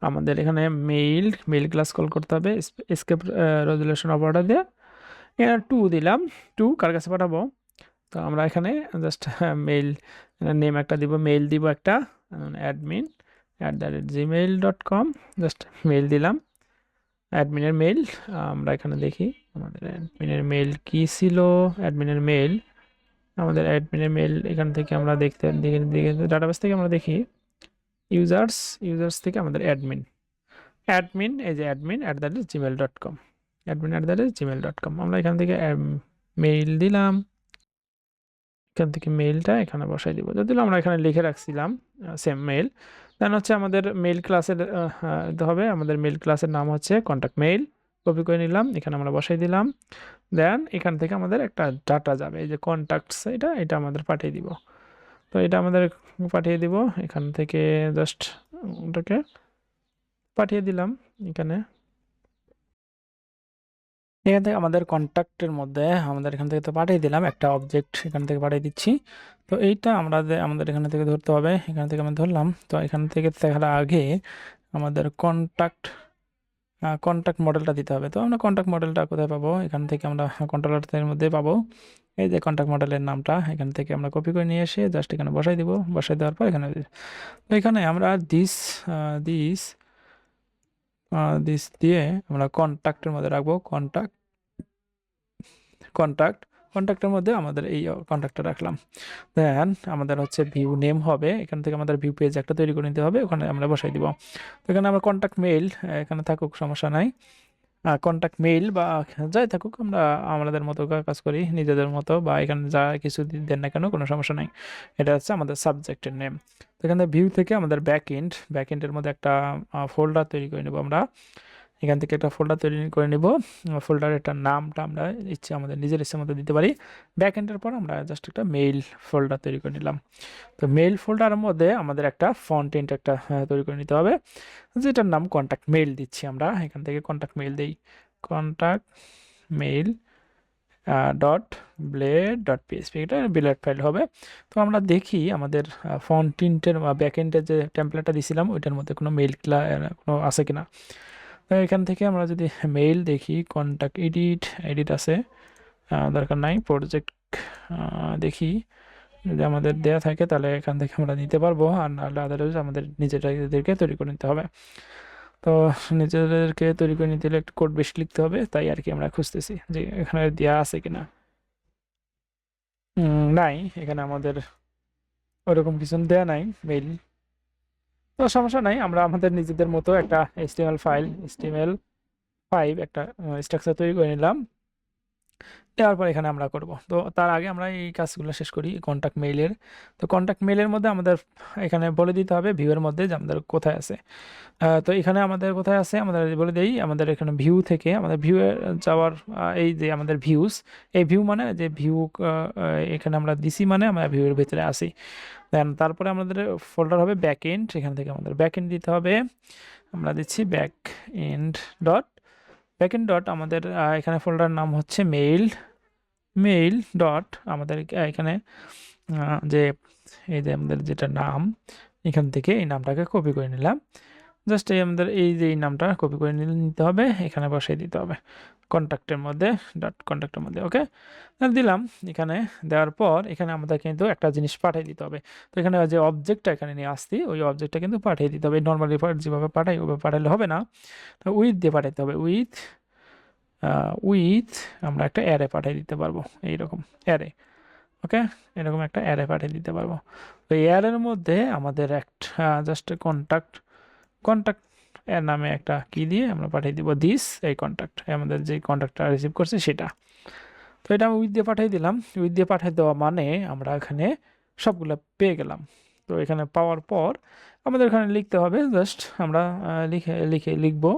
আমাদের এখানে মেইল ক্লাস কল করতে হবে, এসকেপ রেজুলেশন অপারেটর দিয়ে এখানে 2 দিলাম, 2 কার কাছে পাঠাবো, তো আমরা এখানে জাস্ট মেইল নেম একটা দিব, মেইল দিব একটা, admin@gmail.com, জাস্ট মেইল দিলাম, অ্যাডমিনের মেইল। আমরা এখানে দেখি আমাদের অ্যাডমিনের মেইল কি ছিল, অ্যাডমিনের মেইল, আমাদের অ্যাডমিনের মেইল এখান থেকে আমরা দেখি ডাটাবেস থেকে আমরা দেখি ইউজার্স থেকে আমাদের অ্যাডমিন, এই যে admin@gmail.com, admin@gmail.com, আমরা এখান থেকে মেইল দিলাম, এখান থেকে মেইলটা এখানে বসাই দিব, যদিও আমরা এখানে লিখে রাখছিলাম সেম মেইল। দেন হচ্ছে আমাদের মেইল ক্লাসের হবে, আমাদের মেইল ক্লাসের নাম হচ্ছে কন্ট্যাক্ট মেইল, কপি করে নিলাম, এখানে আমরা বসাই দিলাম। দেন এখান থেকে আমাদের একটা ডাটা যাবে, এই যে কন্ট্যাক্টস, এটা আমাদের পাঠিয়ে দিব। তো এটা আমাদের পাঠিয়ে দিব, এখান থেকে জাস্ট ওটাকে পাঠিয়ে দিলাম এখানে, এখান থেকে আমাদের কন্ট্যাক্টের মধ্যে আমাদের এখান থেকে তো পাঠিয়ে দিলাম একটা অবজেক্ট, এখান থেকে পাঠিয়ে দিচ্ছি। তো এইটা আমাদের এখান থেকে ধরতে হবে, এখান থেকে আমরা ধরলাম। তো এখান থেকে দেখার আগে আমাদের কন্ট্যাক্ট মডেলটা দিতে হবে। তো আমরা কন্ট্যাক্ট মডেলটা কোথায় পাবো, এখান থেকে আমরা কন্ট্রোলারের মধ্যে পাবো, এই যে কন্ট্যাক্ট মডেলের নামটা, এখান থেকে আমরা কপি করে নিয়ে এসে জাস্ট এখানে বসাই দিব, বসাই দেওয়ার পর এখানে তো এখানে আমরা দিস দিয়ে আমরা কন্ট্যাক্টের মধ্যে রাখবো, কন্ট্যাক্টের মধ্যে আমাদের এই কন্ট্যাক্টটা রাখলাম। দেন আমাদের হচ্ছে ভিউ নেম হবে, এখান থেকে আমাদের ভিউ পেজ একটা তৈরি করে নিতে হবে, ওখানে আমরা বসাই দিব। তো এখানে আমরা কন্ট্যাক্ট মেইল এখানে থাকুক, সমস্যা নাই, কন্ট্যাক্ট মেইল বা যাই থাকুক, আমরা আমাদের মতো কাজ করি নিজেদের মতো, বা এখানে যা কিছু দেন না কেন কোনো সমস্যা নাই। এটা হচ্ছে আমাদের সাবজেক্টের নেম। তো এখানে ভিউ থেকে আমাদের ব্যাক এন্ডের মধ্যে একটা ফোল্ডার তৈরি করে নেব আমরা, এখান থেকে একটা ফোল্ডার তৈরি করে নিব। ফোল্ডারের একটা নামটা আমরা আমাদের নিজের ইচ্ছে মতো দিতে পারি। ব্যাক এন্ডের পর আমরা জাস্ট একটা মেইল ফোল্ডার তৈরি করে নিলাম। তো মেইল ফোল্ডারের মধ্যে আমাদের একটা ফন্ট এন্ড একটা তৈরি করে নিতে হবে, যেটার নাম কন্ট্যাক্ট মেইল দিচ্ছি আমরা। এখান থেকে কন্ট্যাক্ট মেইল দিই, contact mail dot blade dot PSP, এটা ব্লেড ফাইল হবে। তো আমরা দেখি আমাদের ফন্ট ইন্টের ব্যাকএন্ডের যে টেমপ্লেটটা দিয়েছিলাম ওইটার মধ্যে কোনো মেইল কোনো আছে কিনা। তো এখান থেকে আমরা যদি মেইল দেখি, কন্ট্যাক্ট এডিট এডিট আছে, দরকার নাই। প্রজেক্ট দেখি, যদি আমাদের দেয়া থাকে তাহলে এখান থেকে আমরা নিতে পারবো, আর নাহলে আদারওয়াইজ আমাদের নিজেদেরকে তৈরি করে নিতে হবে। তো নিজেদেরকে তৈরি করে নিতে হলে একটু কোড বেশি লিখতে হবে, তাই আর কি আমরা খুঁজতেছি যে এখানে দেওয়া আছে কিনা। নাই, এখানে আমাদের ওরকম কিছু দেয়া নাই মেইল। তো সমস্যা নাই, আমরা আমাদের নিজেদের মতো একটা HTML5 একটা স্ট্রাকচার তৈরি করে নিলাম। দেওয়ার পর এখানে আমরা করব। তো তার আগে আমরা এই কাজগুলো শেষ করি কন্ট্যাক্ট মেইলের। তো কন্ট্যাক্ট মেইলের মধ্যে আমাদের এখানে বলে দিতে হবে ভিউয়ের মধ্যে যে আমাদের কোথায় আছে। তো এখানে আমাদের কোথায় আছে আমাদের বলে দেই, আমাদের এখানে ভিউ থেকে আমাদের ভিউয়ে যাওয়ার এই যে আমাদের ভিউস, এই ভিউ মানে যে ভিউ এখানে আমরা দিছি মানে আমরা ভিউয়ের ভিতরে আসি। দেন তারপরে আমাদের ফোল্ডার হবে ব্যাক এন্ড, এখান থেকে আমাদের ব্যাক এন্ড দিতে হবে। আমরা দিচ্ছি ব্যাক এন্ড ডট আমাদের এখানে ফোল্ডার নাম হচ্ছে মেইল ডট আমাদের এখানে যে এই যে আমাদের যেটা নাম, এখান থেকে এই নামটাকে কপি করে নিলাম। জাস্ট এই আমাদের এই যে এই নামটা কপি করে নিতে হবে, এখানে বসাই দিতে হবে কন্ট্যাক্টের মধ্যে, ডট কন্ট্যাক্টের মধ্যে। ওকে, দিলাম। এখানে দেওয়ার পর এখানে আমাদের কিন্তু একটা জিনিস পাঠিয়ে দিতে হবে। তো এখানে যে অবজেক্টটা এখানে নিয়ে আসছি ওই অবজেক্টটা কিন্তু পাঠিয়ে দিতে হবে। নর্মালি যেভাবে পাঠাই ওইভাবে পাঠালে হবে না, তো উইথ দিয়ে পাঠাতে হবে। উইথ আমরা একটা অ্যারে পাঠিয়ে দিতে পারবো, এইরকম অ্যারে। ওকে, এরকম একটা অ্যারে পাঠিয়ে দিতে পারবো। তো এই অ্যারের মধ্যে আমাদের একটা জাস্ট কন্ট্যাক্ট এর নামে একটা কি দিয়ে আমরা পাঠিয়ে দিব এই কন্ট্যাক্ট, আমাদের যে কন্ট্যাক্টটা রিসিভ করছে সেটা। তো এটা আমি উইথ দিয়ে পাঠিয়ে দিলাম। উইথ দিয়ে পাঠিয়ে দেওয়া মানে আমরা এখানে সবগুলো পেয়ে গেলাম। তো এখানে পাওয়ার পর আমাদের এখানে লিখতে হবে, জাস্ট আমরা লিখবো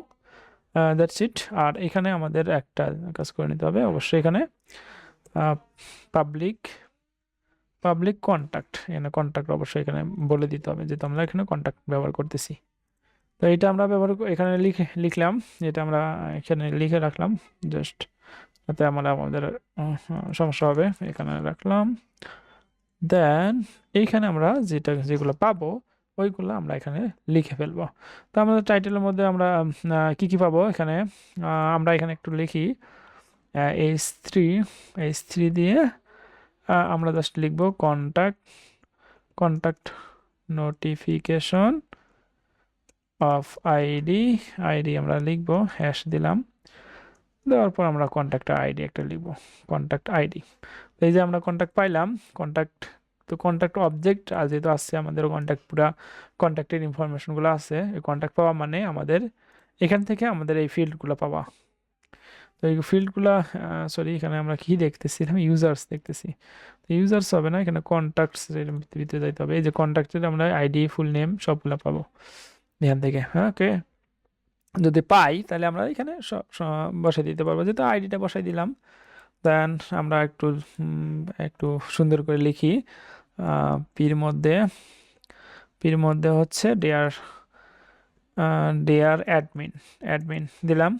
দ্যাটস ইট। আর এখানে আমাদের একটা কাজ করে নিতে হবে অবশ্যই, এখানে পাবলিক কন্ট্যাক্ট, এখানে কন্ট্যাক্ট অবশ্যই এখানে বলে দিতে হবে যে আমরা এখানে কন্ট্যাক্ট ব্যবহার করতেছি। তো এটা আমরা এখানে লিখলাম, এটা আমরা এখানে লিখে রাখলাম জাস্ট, যাতে আমাদের সমস্যা হবে। এখানে রাখলাম। দেন এইখানে আমরা যেগুলো পাবো ওইগুলো আমরা এখানে লিখে ফেলবো। তো আমাদের টাইটেলের মধ্যে আমরা কি পাবো এখানে, আমরা এখানে একটু লিখি H3 দিয়ে আমরা জাস্ট লিখবো কন্ট্যাক্ট নোটিফিকেশন অফ আইডি আমরা লিখবো, হ্যাশ দিলাম। দেওয়ার পর আমরা কন্ট্যাক্ট আইডি একটা লিখবো, কন্ট্যাক্ট আইডি। এই যে আমরা কন্ট্যাক্ট পাইলাম, কন্ট্যাক্ট অবজেক্ট আর যেহেতু আসছে আমাদের কন্ট্যাক্টের ইনফরমেশনগুলো আছে, এই কন্ট্যাক্ট পাওয়া মানে আমাদের এখান থেকে আমাদের এই ফিল্ডগুলো পাওয়া। তো এই ফিল্ডগুলো সরি, এখানে আমরা কি দেখতেছি, আমি ইউজার্স দেখতেছি। তো ইউজার্স হবে না, এখানে কন্ট্যাক্টস ভিতরে যাইতে হবে। এই যে কন্ট্যাক্টের আমরা আইডি ফুল নেম সবগুলো পাবো এখান থেকে। হ্যাঁ, ওকে, যদি পাই তাহলে আমরা এখানে বসাই দিতে পারবো, যেহেতু আইডিটা বসাই দিলাম। দেন আমরা একটু সুন্দর করে লিখি, পির মধ্যে হচ্ছে ডেয়ার অ্যাডমিন দিলাম,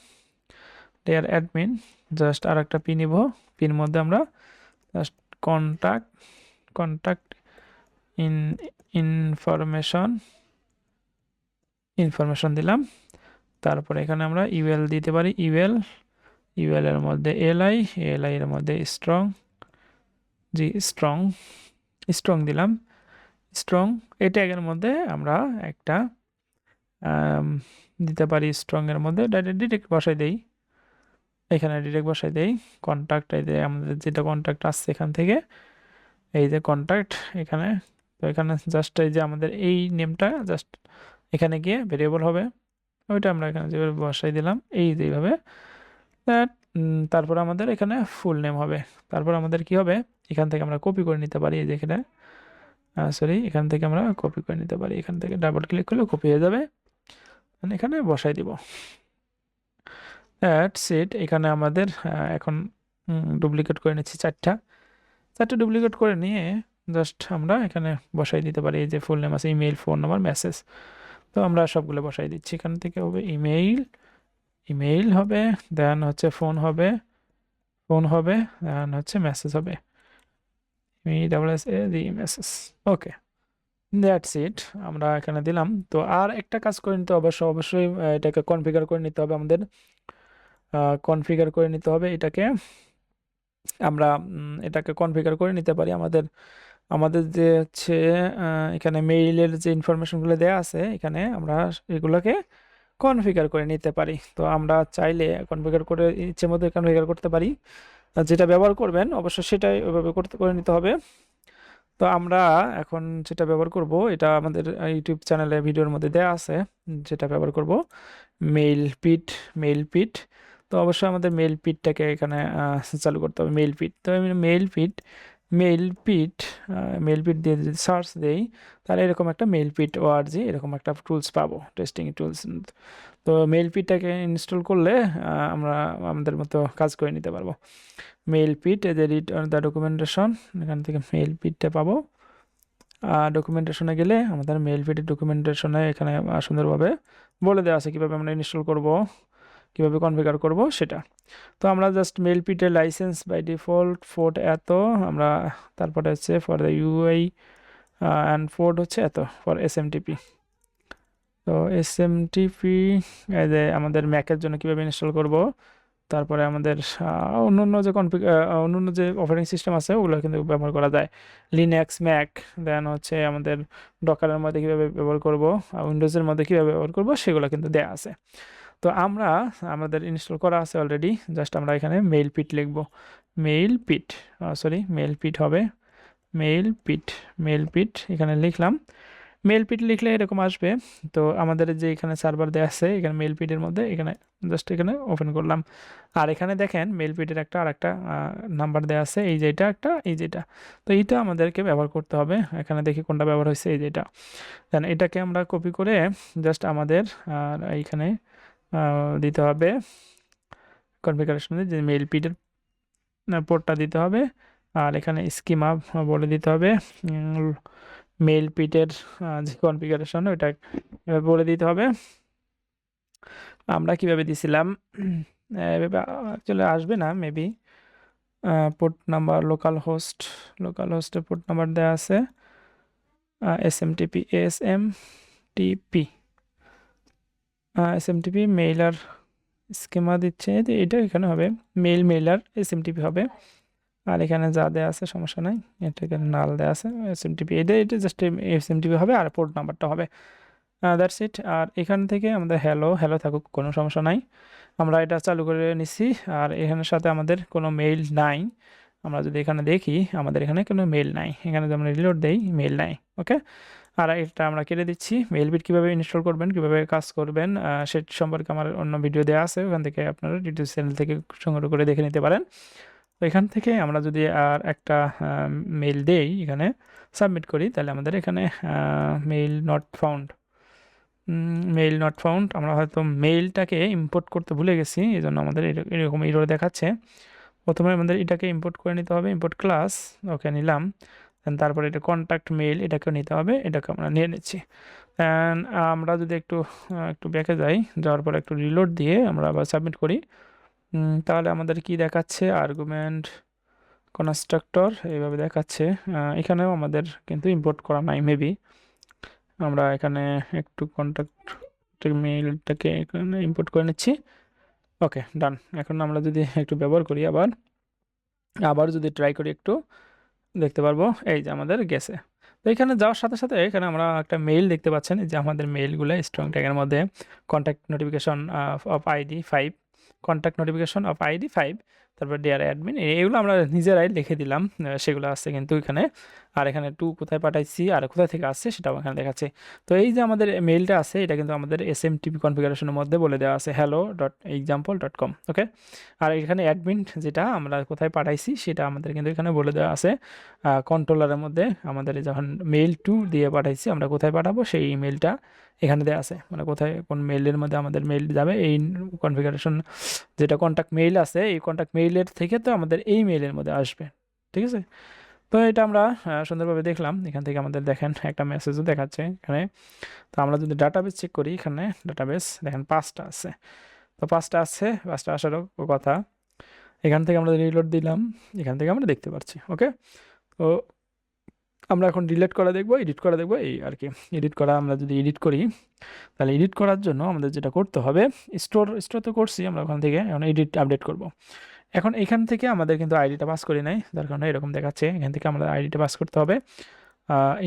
ডেয়ার অ্যাডমিন। জাস্ট আর একটা পি নিব, পির মধ্যে আমরা জাস্ট কন্ট্যাক্ট ইনফরমেশন দিলাম। তারপরে এখানে আমরা ইউএল দিতে পারি, ইউএল এর মধ্যে এলআই এর মধ্যে স্ট্রং দিলাম। এই ট্যাগের মধ্যে আমরা একটা দিতে পারি, স্ট্রং এর মধ্যে ডিরেক্ট বসাই দেই, এখানে ডিরেক্ট বসাই দেই কন্ট্যাক্ট। এই যে আমাদের যেটা কন্ট্যাক্ট আসছে এখান থেকে, এই যে কন্ট্যাক্ট এখানে। তো এখানে জাস্ট এই যে আমাদের এই নেমটা জাস্ট এখানে গিয়ে ভেরিয়েবল হবে, ওইটা আমরা এখানে যেভাবে বসাই দিলাম এই যেভাবে। তারপর আমাদের এখানে ফুল নেম হবে। তারপর আমাদের কি হবে, এখান থেকে আমরা কপি করে নিতে পারি, এই যে এখানে এখান থেকে আমরা কপি করে নিতে পারি, এখান থেকে ডাবল ক্লিক করলে কপি হয়ে যাবে, এখানে বসাই দিব। That's it. এখানে আমাদের এখন ডুপ্লিকেট করে নিচ্ছি চারটা ডুপ্লিকেট করে নিয়ে জাস্ট আমরা এখানে বসাই দিতে পারি। এই যে ফুল নেম আছে, ইমেইল, ফোন নাম্বার, মেসেজ। তো আমরা সবগুলো বসাই দিচ্ছি। এখান থেকে হবে ইমেইল হবে, দেন হচ্ছে ফোন হবে, দেন হচ্ছে মেসেজ হবে, মেসেজ। Okay, that's it. আমরা এখানে দিলাম। তো আর একটা কাজ করে নিতে হবে, অবশ্যই এটাকে কনফিগার করে নিতে হবে আমাদের। এটাকে আমরা এটাকে কনফিগার করে নিতে পারি আমাদের আমাদের যে হচ্ছে এখানে মেইলের যে ইনফরমেশনগুলো দেওয়া আছে, এখানে আমরা এগুলোকে কনফিগার করে নিতে পারি। তো আমরা চাইলে কনফিগার করে ইচ্ছে মতো কনফিগার করতে পারি। আর যেটা ব্যবহার করবেন অবশ্যই সেটাই ওইভাবে করে নিতে হবে। তো আমরা এখন যেটা ব্যবহার করব, এটা আমাদের ইউটিউব চ্যানেলে ভিডিওর মধ্যে দেওয়া আছে। যেটা ব্যবহার করব মেইল পিট। তো অবশ্যই আমাদের মেইল পিটটাকে এখানে চালু করতে হবে, মেইল পিট। তো আমি মেইল পিট দিয়ে যদি সার্চ দেই, তাহলে এরকম একটা মেইল পিট ওআরজি এরকম একটা টুলস পাবো, টেস্টিং টুলস। তো মেইল পিটটাকে ইনস্টল করলে আমরা আমাদের মতো কাজ করে নিতে পারবো। Mailpit as read the documentation, এখান থেকে মেইল পিটটা পাবো। ডকুমেন্টেশনে গেলে আমাদের মেইল পিটের ডকুমেন্টেশনে এখানে সুন্দরভাবে বলে দেওয়া আছে কীভাবে আমরা ইনস্টল করব, কীভাবে কনফিগার করব সেটা। তো আমরা জাস্ট মেইল পিটের লাইসেন্স বাই ডিফল্ট ফোর্ট এত, আমরা তারপরে হচ্ছে for the UI and port হচ্ছে এত ফর এসএমটিপি। তো এসএমটিপি যে আমাদের ম্যাকের জন্য কীভাবে ইনস্টল করব, তারপরে আমাদের অন্য যে অপারেটিং সিস্টেম আছে ওগুলো কিন্তু ব্যবহার করা যায়, লিনাক্স, ম্যাক, দেন হচ্ছে আমাদের ডকারের মধ্যে কীভাবে ব্যবহার করব, উইন্ডোজের মধ্যে কীভাবে ব্যবহার করব সেগুলো কিন্তু দেয়া আছে। তো আমাদের ইনস্টল করা আছে অলরেডি। জাস্ট আমরা এখানে মেইল পিট হবে, মেইল পিট এখানে লিখলাম। মেইল পিট লিখলে এরকম আসবে। তো আমাদের যে এখানে সার্ভার দেওয়া আছে এখানে মেইল পিটের মধ্যে এখানে জাস্ট এখানে ওপেন করলাম। আর এখানে দেখেন মেইল পিটের আরেকটা নাম্বার দেওয়া আছে, এই যেটা একটা, এই যেটা। তো এইটা আমাদেরকে ব্যবহার করতে হবে। এখানে দেখি কোনটা ব্যবহার হয়েছে, এই যেটা। দেন এটাকে আমরা কপি করে জাস্ট আমাদের এইখানে দিতে হবে কনফিগারেশনে, যে মেইল পিটের পোর্টটা দিতে হবে। আর এখানে স্কিমা বলে দিতে হবে, মেইল পিটের যে কনফিগারেশন ওইটা এভাবে বলে দিতে হবে। আমরা কিভাবে দিছিলাম, এভাবে অ্যাকচুয়ালি আসবে না মেবি। পোর্ট নাম্বার লোকাল হোস্টের পোর্ট নাম্বার দেওয়া আছে, এসএমটিপি মেইলার স্কিমা দিচ্ছে, এটা এখানে হবে মেইলার এসএমটিপি হবে। আর এখানে যা দেওয়া আছে সমস্যা নাই, এটা এখানে নাল দেওয়া আছে, এসএমটিপি এটা জাস্ট এসএমটিপি হবে আর পোর্ট নাম্বারটা হবে। That's it. আর এখান থেকে আমাদের হ্যালো থাকুক, কোনো সমস্যা নাই। আমরা এটা চালু করে নিচ্ছি। আর এখানের সাথে আমাদের কোনো মেইল নাই। আমরা যদি এখানে দেখি আমাদের এখানে কোনো মেইল নাই, এখানে যদি আমরা রিলোড দেই মেইল নাই। ওকে, আর এটা আমরা কেটে দিচ্ছি। মেইল পিট কীভাবে ইনস্টল করবেন, কীভাবে কাজ করবেন সেটা সম্পর্কে আমার অন্য ভিডিও দেওয়া আছে, ওখান থেকে আপনারা ইউটিউব চ্যানেল থেকে সংগ্রহ করে দেখে নিতে পারেন। তো এখান থেকে আমরা যদি আর একটা মেইল দেই, এখানে সাবমিট করি, তাহলে আমাদের এখানে মেইল নট ফাউন্ড, আমরা হয়তো মেইলটাকে ইম্পোর্ট করতে ভুলে গেছি, এই জন্য আমাদের এরকম এরর দেখাচ্ছে। প্রথমে আমাদের এটাকে ইম্পোর্ট করে নিতে হবে, ইম্পোর্ট ক্লাস, ওকে নিলাম। দেন তারপরে এটা কন্ট্যাক্ট মেইল, এটাকেও নিতে হবে, এটাকে আমরা নিয়ে নিচ্ছি। দেন আমরা যদি একটু ব্যাকে যাওয়ার পর একটু রিলোড দিয়ে আমরা আবার সাবমিট করি, তাহলে আমাদের কি দেখাচ্ছে, আর্গুমেন্ট কনস্ট্রাক্টর এইভাবে দেখাচ্ছে। এখানেও আমাদের কিন্তু ইম্পোর্ট করা নাই মেবি। আমরা এখানে একটু কন্ট্যাক্ট মেইলটাকে এখানে ইম্পোর্ট করে নিচ্ছি। ওকে, ডান। এখন আমরা যদি একটু ব্যবহার করি, আবার যদি ট্রাই করি, একটু দেখতে পারবো এই যে আমাদের গেছে। তো এখানে যাওয়ার সাথে সাথে এখানে আমরা একটা মেইল দেখতে পাচ্ছেন, যে আমাদের মেইলগুলো স্ট্রং ট্যাগের মধ্যে কন্ট্যাক্ট নোটিফিকেশন অফ আইডি 5, তারপর ডিয়ার অ্যাডমিন, এগুলো আমরা নিজেরাই লিখে দিলাম, সেগুলো আছে কিন্তু এখানে। আর এখানে কোথায় পাঠাইছি আর কোথায় থেকে আসছে সেটাও এখানে দেখাচ্ছে। তো এই যে আমাদের মেইলটা আছে, এটা কিন্তু আমাদের এসএমটিপি কনফিগারেশনের মধ্যে বলে দেওয়া আছে hello.example.com। ওকে, আর এখানে অ্যাডমিন যেটা আমরা কোথায় পাঠাইছি সেটা আমাদের কিন্তু এখানে বলে দেওয়া আছে কন্ট্রোলারের মধ্যে। আমাদের যখন মেইল টু দিয়ে পাঠাইছি, আমরা কোথায় পাঠাবো সেই ইমেলটা এখানে দেওয়া আছে, মানে কোথায় কোন মেইলের মধ্যে আমাদের মেইল যাবে, এই কনফিগারেশন যেটা কন্ট্যাক্ট মেইল আছে, এই কন্ট্যাক্ট মেইলের থেকে তো আমাদের এই মেইলের মধ্যে আসবে। ঠিক আছে, তো এটা আমরা সুন্দরভাবে দেখলাম। এখান থেকে আমাদের দেখেন একটা মেসেজও দেখাচ্ছে এখানে। তো আমরা যদি ডাটাবেস চেক করি, এখানে ডাটাবেস দেখেন 5টা আছে। তো 5টা আছে, 5টা আসারও কথা। এখান থেকে আমরা রিলোড দিলাম, এখান থেকে আমরা দেখতে পাচ্ছি। ওকে, তো আমরা এখন ডিলিট করা দেখবো, এডিট করা দেখবো, এই আর কি। এডিট করা, আমরা যদি এডিট করি, তাহলে এডিট করার জন্য আমাদের যেটা করতে হবে, স্টোর তো করছি আমরা, ওখান থেকে এখন এডিট আপডেট করব। এখন এখান থেকে আমাদের কিন্তু আইডিটা পাস করি নাই, যার কারণে এরকম দেখাচ্ছে। এখান থেকে আমাদের আইডিটা পাস করতে হবে,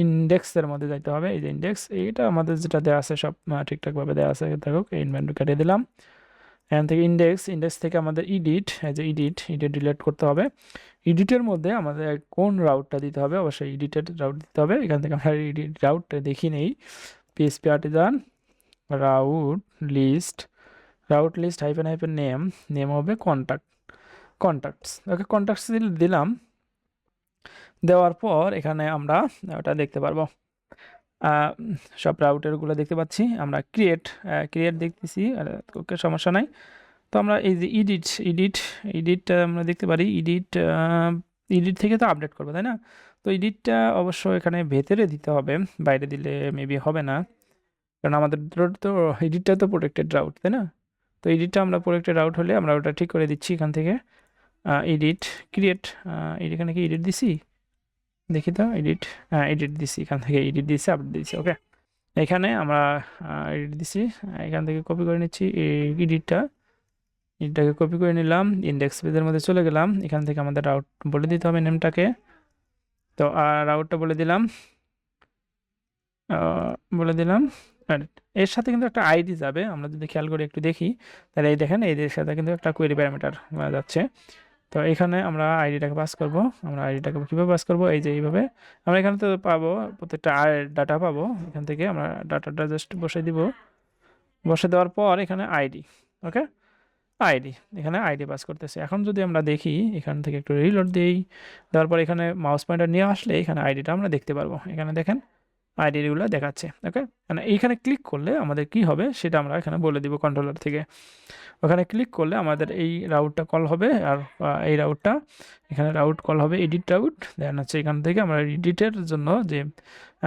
ইন্ডেক্সের মধ্যে যাইতে হবে। এই যে ইন্ডেক্স, এইটা আমাদের যেটা দেওয়া আছে সব ঠিকঠাকভাবে দেওয়া আছে, থাকুক। এই ইনভেন্টরি কাটিয়ে দিলাম। এখান থেকে ইন্ডেক্স থেকে আমাদের এডিট, এই যে এডিট ডিলিট করতে হবে। এডিটের মধ্যে আমাদের কোন রাউটটা দিতে হবে, অবশ্যই এডিটের রাউট দিতে হবে। এখান থেকে আমরা এডিট রাউটটা দেখি নেই, PSP artisan route list hyphen name হবে কন্ট্যাক্টস। ওকে, কন্ট্যাক্টস দিলাম। দেওয়ার পর এখানে আমরা ওটা দেখতে পারবো, সব রাউটারগুলো দেখতে পাচ্ছি। আমরা ক্রিয়েট দেখতেছি, ওকে, সমস্যা নাই। তো আমরা এই যে এডিট আমরা দেখতে পারি, এডিট থেকে তো আপডেট করবো, তাই না? তো এডিটটা অবশ্য এখানে ভেতরে দিতে হবে, বাইরে দিলে মেবি হবে না, কারণ আমাদের তো এডিটটা তো প্রোটেক্টেড রাউট, তাই না? তো এডিটটা আমরা প্রোটেক্টেড রাউট হলে আমরা ওটা ঠিক করে দিচ্ছি এখান থেকে। ক্রিয়েট, এখানে কি এডিট দিছি, দেখি তো। এডিট দিছি, এখান থেকে এডিট দিছি, আপডেট দিছি। ওকে, এখানে আমরা এডিট দিছি, এখান থেকে কপি করে নিচ্ছি এই এডিটটাকে কপি করে নিলাম, ইন্ডেক্স পেজের মধ্যে চলে গেলাম। এখান থেকে আমাদের রাউট বলে দিতে হবে, নেমটাকে। তো রাউটটা বলে দিলাম, এর সাথে কিন্তু একটা আইডি যাবে। আমরা যদি খেয়াল করে একটু দেখি, তাহলে এই দেখেন, এই সাথে কিন্তু একটা কোয়েরি প্যারামিটার যাচ্ছে। তো এখানে আমরা আইডিটাকে পাস করব। আমরা আইডিটাকে কীভাবে পাস করব, এই যে এইভাবে। আমরা এখানে তো পাবো, প্রত্যেকটা ডাটা পাবো। এখান থেকে আমরা ডাটাটা জাস্ট বসে দিব। বসে দেওয়ার পর এখানে আইডি, ওকে, এখানে আইডি পাস করতেছে। এখন যদি আমরা দেখি, এখান থেকে একটু রিলোড দিই, দেওয়ার পর এখানে মাউস পয়েন্টার নিয়ে আসলে এখানে আইডিটা আমরা দেখতে পারবো। এখানে দেখেন আইডিগুলো দেখাচ্ছে। ওকে, মানে এইখানে ক্লিক করলে আমাদের কি হবে সেটা আমরা এখানে বলে দিব কন্ট্রোলার থেকে। ওখানে ক্লিক করলে আমাদের এই রাউটটা কল হবে, আর এই রাউটটা এখানে রাউট কল হবে, এডিট রাউট। দেন হচ্ছে এখান থেকে আমরা এডিটের জন্য যে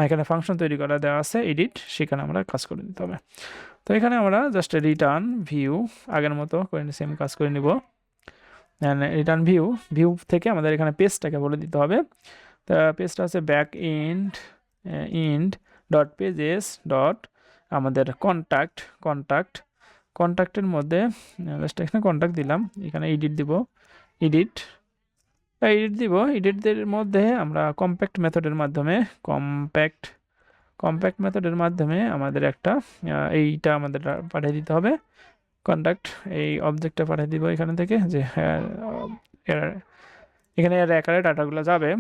এখানে ফাংশন তৈরি করা দেওয়া আছে এডিট, সেখানে আমরা কাজ করে দিতে হবে। তো এখানে আমরা জাস্ট রিটার্ন ভিউ আগের মতো করে সেম কাজ করে নিব। রিটার্ন ভিউ থেকে আমাদের এখানে পেজটাকে বলে দিতে হবে। তা পেজটা হচ্ছে ব্যাক ইন্ড ডট পেজেস ডট আমাদের কন্ট্যাক্টের মধ্যে জাস্ট এখানে কন্ট্যাক্ট দিলাম, এখানে এডিট দিব, এডিটের মধ্যে আমরা কম্প্যাক্ট মেথডের মাধ্যমে আমাদের একটা এইটা আমাদের পাঠিয়ে দিতে হবে। কন্ট্যাক্ট এই অবজেক্টটা পাঠিয়ে দিব এখানে থেকে, যে এখানে এর আকারে ডাটাগুলো যাবে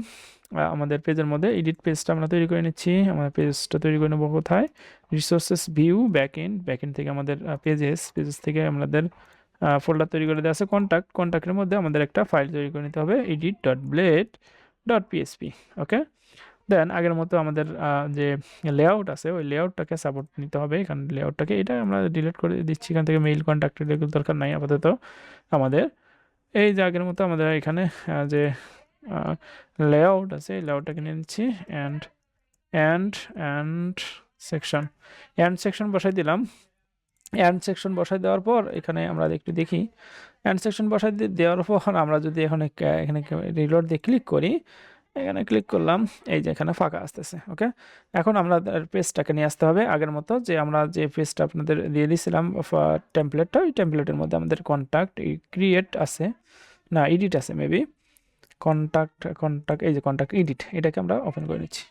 আমাদের পেজের মধ্যে। এডিট পেজটা আমরা তৈরি করে নিচ্ছি। আমাদের পেজটা তৈরি করে নেবো কোথায়, রিসোর্সেস ভিউ ব্যাকএন্ড থেকে আমাদের পেজেস থেকে আমাদের ফোল্ডার তৈরি করে দেওয়া আছে কন্ট্যাক্টের মধ্যে আমাদের একটা ফাইল তৈরি করে নিতে হবে, edit.blade.php। ওকে, দেন আগের মতো আমাদের যে লেআউট আছে ওই লেআউটটাকে সাপোর্ট নিতে হবে। এখানে লেআউটটাকে এটা আমরা ডিলিট করে দিচ্ছি, এখান থেকে মেইল কন্ট্যাক্টের দরকার নাই আপাতত আমাদের। এই যে আগের মতো আমাদের এখানে যে লেআউট আছে এই লেআউটটাকে নিয়ে নিচ্ছি, অ্যান্ড সেকশন বসাই দিলাম। সেকশন বসাই দেওয়ার পর এখানে আমরা একটু দেখি, সেকশন বসাই দেওয়ার পর আমরা যদি এখানে রিলোড দিয়ে ক্লিক করি, এখানে ক্লিক করলাম, এই যে এখানে ফাঁকা আসতেছে। ওকে, এখন আমরা পেজটাকে নিয়ে আসতে হবে আগের মতো, যে আমরা যে পেজটা আপনাদের দিয়ে দিয়েছিলাম টেমপ্লেটটা, ওই টেমপ্লেটের মধ্যে আমাদের ক্রিয়েট আছে না এডিট আছে মেবি, এই যে কন্ট্যাক্ট এডিট, এটাকে আমরা ওপেন করে নিচ্ছি।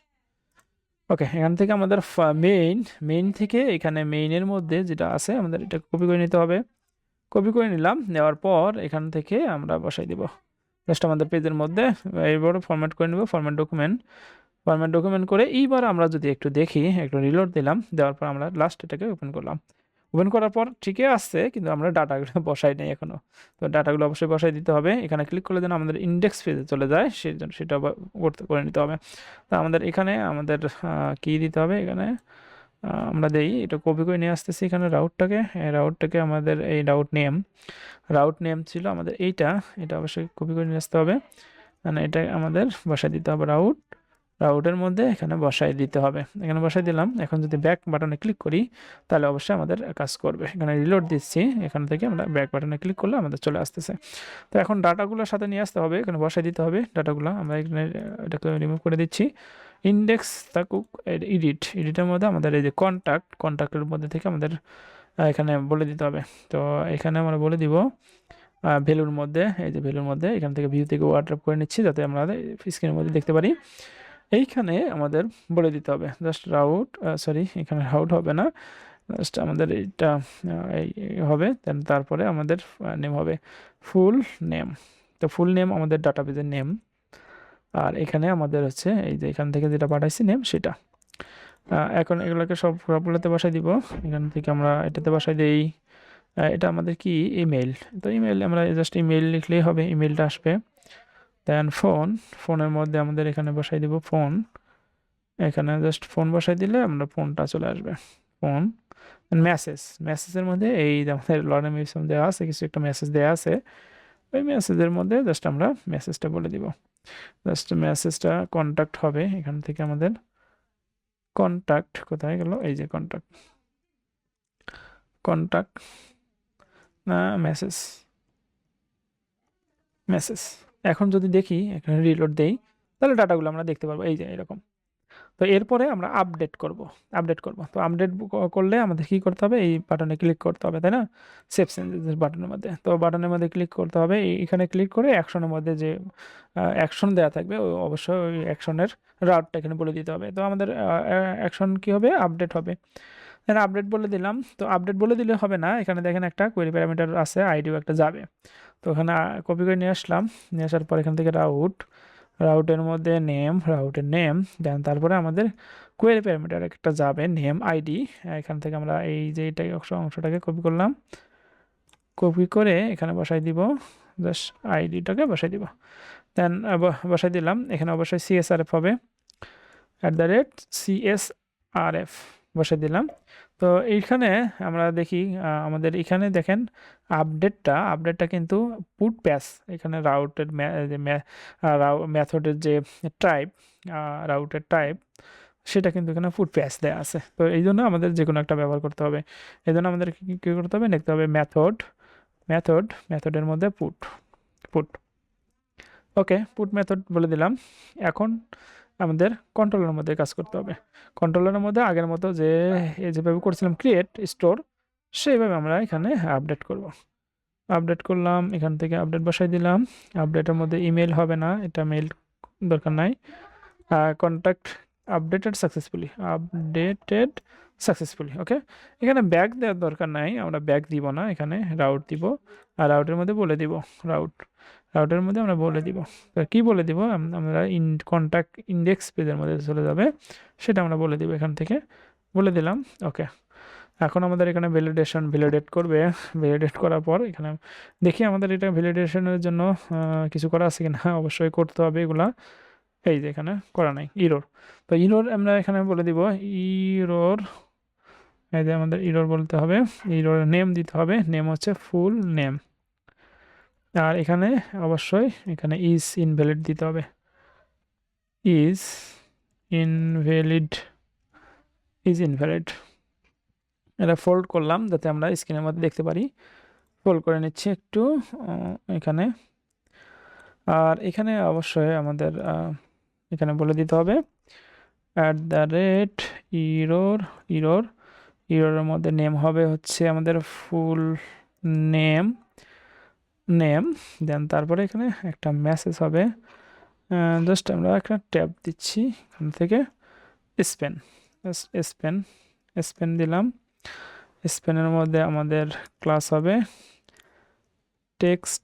ওকে, এখান থেকে আমাদের মেইন থেকে এখানে মেইনের মধ্যে যেটা আছে আমাদের এটা কপি করে নিতে হবে। কপি করে নিলাম, নেওয়ার পর এখান থেকে আমরা বসাই দিব জাস্ট আমাদের পেজের মধ্যে। এইবার ফরম্যাট করে নেব, ফরম্যাট ডকুমেন্ট করে এইবার আমরা যদি একটু দেখি, একটু রিলোড দিলাম, দেওয়ার পর আমরা লাস্ট এটাকে ওপেন করলাম। ওপেন করার পর ঠিকই আসছে, কিন্তু আমরা ডাটাগুলো বসাই নেই এখনও। তো ডাটাগুলো অবশ্যই বসাই দিতে হবে। এখানে ক্লিক করলে যেন আমাদের ইন্ডেক্স পেজে চলে যায়, সেটা করে নিতে হবে। তো আমাদের এখানে আমাদের কি দিতে হবে, এখানে আমরা দেই এটা কপি করে নিয়ে আসতেছি এখানে রাউটটাকে আমাদের এই রাউট নেম ছিল আমাদের এটা অবশ্যই কপি করে নিয়ে আসতে হবে, মানে এটা আমাদের বসাই দিতে হবে রাউটের মধ্যে এখানে বসাই দিতে হবে, এখানে বসাই দিলাম। এখন যদি ব্যাক বাটনে ক্লিক করি তাহলে অবশ্যই আমাদের কাজ করবে। এখানে রিলোড দিচ্ছি, এখান থেকে আমরা ব্যাক বাটনে ক্লিক করলে আমাদের চলে আসতেছে। তো এখন ডাটাগুলোর সাথে নিয়ে আসতে হবে, এখানে বসাই দিতে হবে ডাটাগুলো। আমরা এখানে এটাকে রিমুভ করে দিচ্ছি। ইন্ডেক্স থাকুক, এডিটের মধ্যে আমাদের এই যে কন্ট্যাক্টের মধ্যে থেকে আমাদের এখানে বলে দিতে হবে। তো এখানে আমরা বলে দিব ভ্যালুর মধ্যে, এই যে ভ্যালুর মধ্যে এখান থেকে ভিউ থেকে ওয়ার্ড্রপ করে নিচ্ছি যাতে আমরা স্ক্রিনের মধ্যে দেখতে পারি। এইখানে আমাদের বলে দিতে হবে জাস্ট এখানে রাউট হবে না, জাস্ট আমাদের এটা এই হবে, দেন তারপরে আমাদের নেম হবে ফুল নেম। তো ফুল নেম আমাদের ডাটাবেজের নেম, আর এখানে আমাদের হচ্ছে এই যে এখান থেকে যেটা পাঠাইছি নেম সেটা। এখন এগুলোকে সবগুলোতে বসাই দিব। এখান থেকে আমরা এটাতে বসাই দিই, এটা আমাদের কি ইমেল। তো ইমেল আমরা জাস্ট ইমেল লিখলেই হবে, ইমেলটা আসবে। দেন ফোনের মধ্যে আমাদের এখানে বসাই দিব ফোন, এখানে জাস্ট ফোন বসাই দিলে আমরা ফোনটা চলে আসবে ফোন। মেসেজের মধ্যে এই যে আমাদের লর্নার মিউজিয়াম দেওয়া আছে, কিছু একটা মেসেজ দেওয়া আছে, ওই মেসেজের মধ্যে জাস্ট আমরা মেসেজটা বলে দিব। জাস্ট মেসেজটা কন্ট্যাক্ট হবে, এখান থেকে আমাদের কন্ট্যাক্ট কোথায় গেল, এই যে কন্ট্যাক্ট না মেসেজ। এখন যদি দেখি এখানে রিলোড দেই তাহলে ডাটাগুলো আমরা দেখতে পারবো এই যে এরকম। তো এরপরে আমরা আপডেট করব। তো আপডেট করলে আমাদের কি করতে হবে, এই বাটনে ক্লিক করতে হবে, তাই না? সেভ চেঞ্জেস বাটনের মধ্যে, তো বাটনের মধ্যে ক্লিক করতে হবে। এখানে ক্লিক করে অ্যাকশনের মধ্যে যে অ্যাকশন দেওয়া থাকবে অবশ্যই ওই অ্যাকশনের রাউটটা এখানে বলে দিতে হবে। তো আমাদের অ্যাকশন কি হবে, আপডেট হবে। দেন আপডেট বলে দিলাম। তো আপডেট বলে দিলে হবে না, এখানে দেখেন একটা কোয়েরি প্যারামিটার আছে, আইডিও একটা যাবে। তো ওখানে কপি করে নিয়ে আসলাম, নিয়ে আসার পর এখান থেকে রাউটের মধ্যে রাউটের নেম, দেন তারপরে আমাদের কোয়েরি প্যারামিটার একটা যাবে নেম আইডি। এখান থেকে আমরা এই যে এটাই অংশটাকে কপি করলাম, কপি করে এখানে বসাই দিব, জাস্ট আইডিটাকে বসাই দিব। দেন বসাই দিলাম, এখানে অবশ্যই CSRF হবে, @CSRF বসাই দিলাম। তো এইখানে আমরা দেখি আমাদের এখানে দেখেন আপডেটটা কিন্তু পুট প্যাস, এখানে মেথডের যে টাইপ রাউটের টাইপ সেটা কিন্তু এখানে পুট প্যাস দেওয়া আছে। তো এই জন্য আমাদের যে কোনো একটা ব্যবহার করতে হবে। এই জন্য আমাদের কী করতে হবে, লিখতে হবে মেথডের মধ্যে পুট ওকে, পুট মেথড বলে দিলাম। এখন আমাদের কন্ট্রোলের মধ্যে কাজ করতে হবে। কন্ট্রোলের মধ্যে আগের মতো যেভাবে করছিলাম ক্রিয়েট স্টোর, সেইভাবে আমরা এখানে আপডেট করলাম। এখান থেকে আপডেট বসাই দিলাম। আপডেটের মধ্যে ইমেল হবে না, এটা মেল দরকার নাই। কন্ট্যাক্ট আপডেটেড সাকসেসফুলি ওকে। এখানে ব্যাক দেওয়ার দরকার নাই, আমরা ব্যাক দিব না, এখানে রাউট দিব। আর রাউটের মধ্যে বলে দিব রাউটের মধ্যে আমরা বলে দিব, কি বলে দিব, আমরা কন্ট্যাক্ট ইন্ডেক্স পেজের মধ্যে চলে যাবে, সেটা আমরা বলে দিব, এখান থেকে বলে দিলাম ওকে। এখন আমাদের এখানে ভ্যালিডেট করার পর এখানে দেখি আমাদের এটা ভ্যালিডেশনের জন্য কিছু করা আছে কিনা। অবশ্যই করতে হবে এগুলা, এই যে এখানে করা নাই, তো আমরা এখানে বলে দিব এই যে আমাদের বলতে হবে, নেম দিতে হবে, নেম হচ্ছে ফুল নেম। আর এখানে অবশ্যই এখানে ইজ ইনভ্যালিড দিতে হবে, ইজ ইনভ্যালিড এটা ফোল্ড করলাম যাতে আমরা স্ক্রিনের মধ্যে দেখতে পারি। ফোল্ড করে নিচ্ছি একটু এখানে। আর এখানে অবশ্যই আমাদের এখানে বলে দিতে হবে ইরোরের মধ্যে নেম হবে হচ্ছে আমাদের ফুল নেম দেন তারপরে এখানে একটা মেসেজ হবে, জাস্ট আমরা একটা ট্যাব দিচ্ছি এখান থেকে স্পেন দিলাম। স্পেনের মধ্যে আমাদের ক্লাস হবে টেক্সট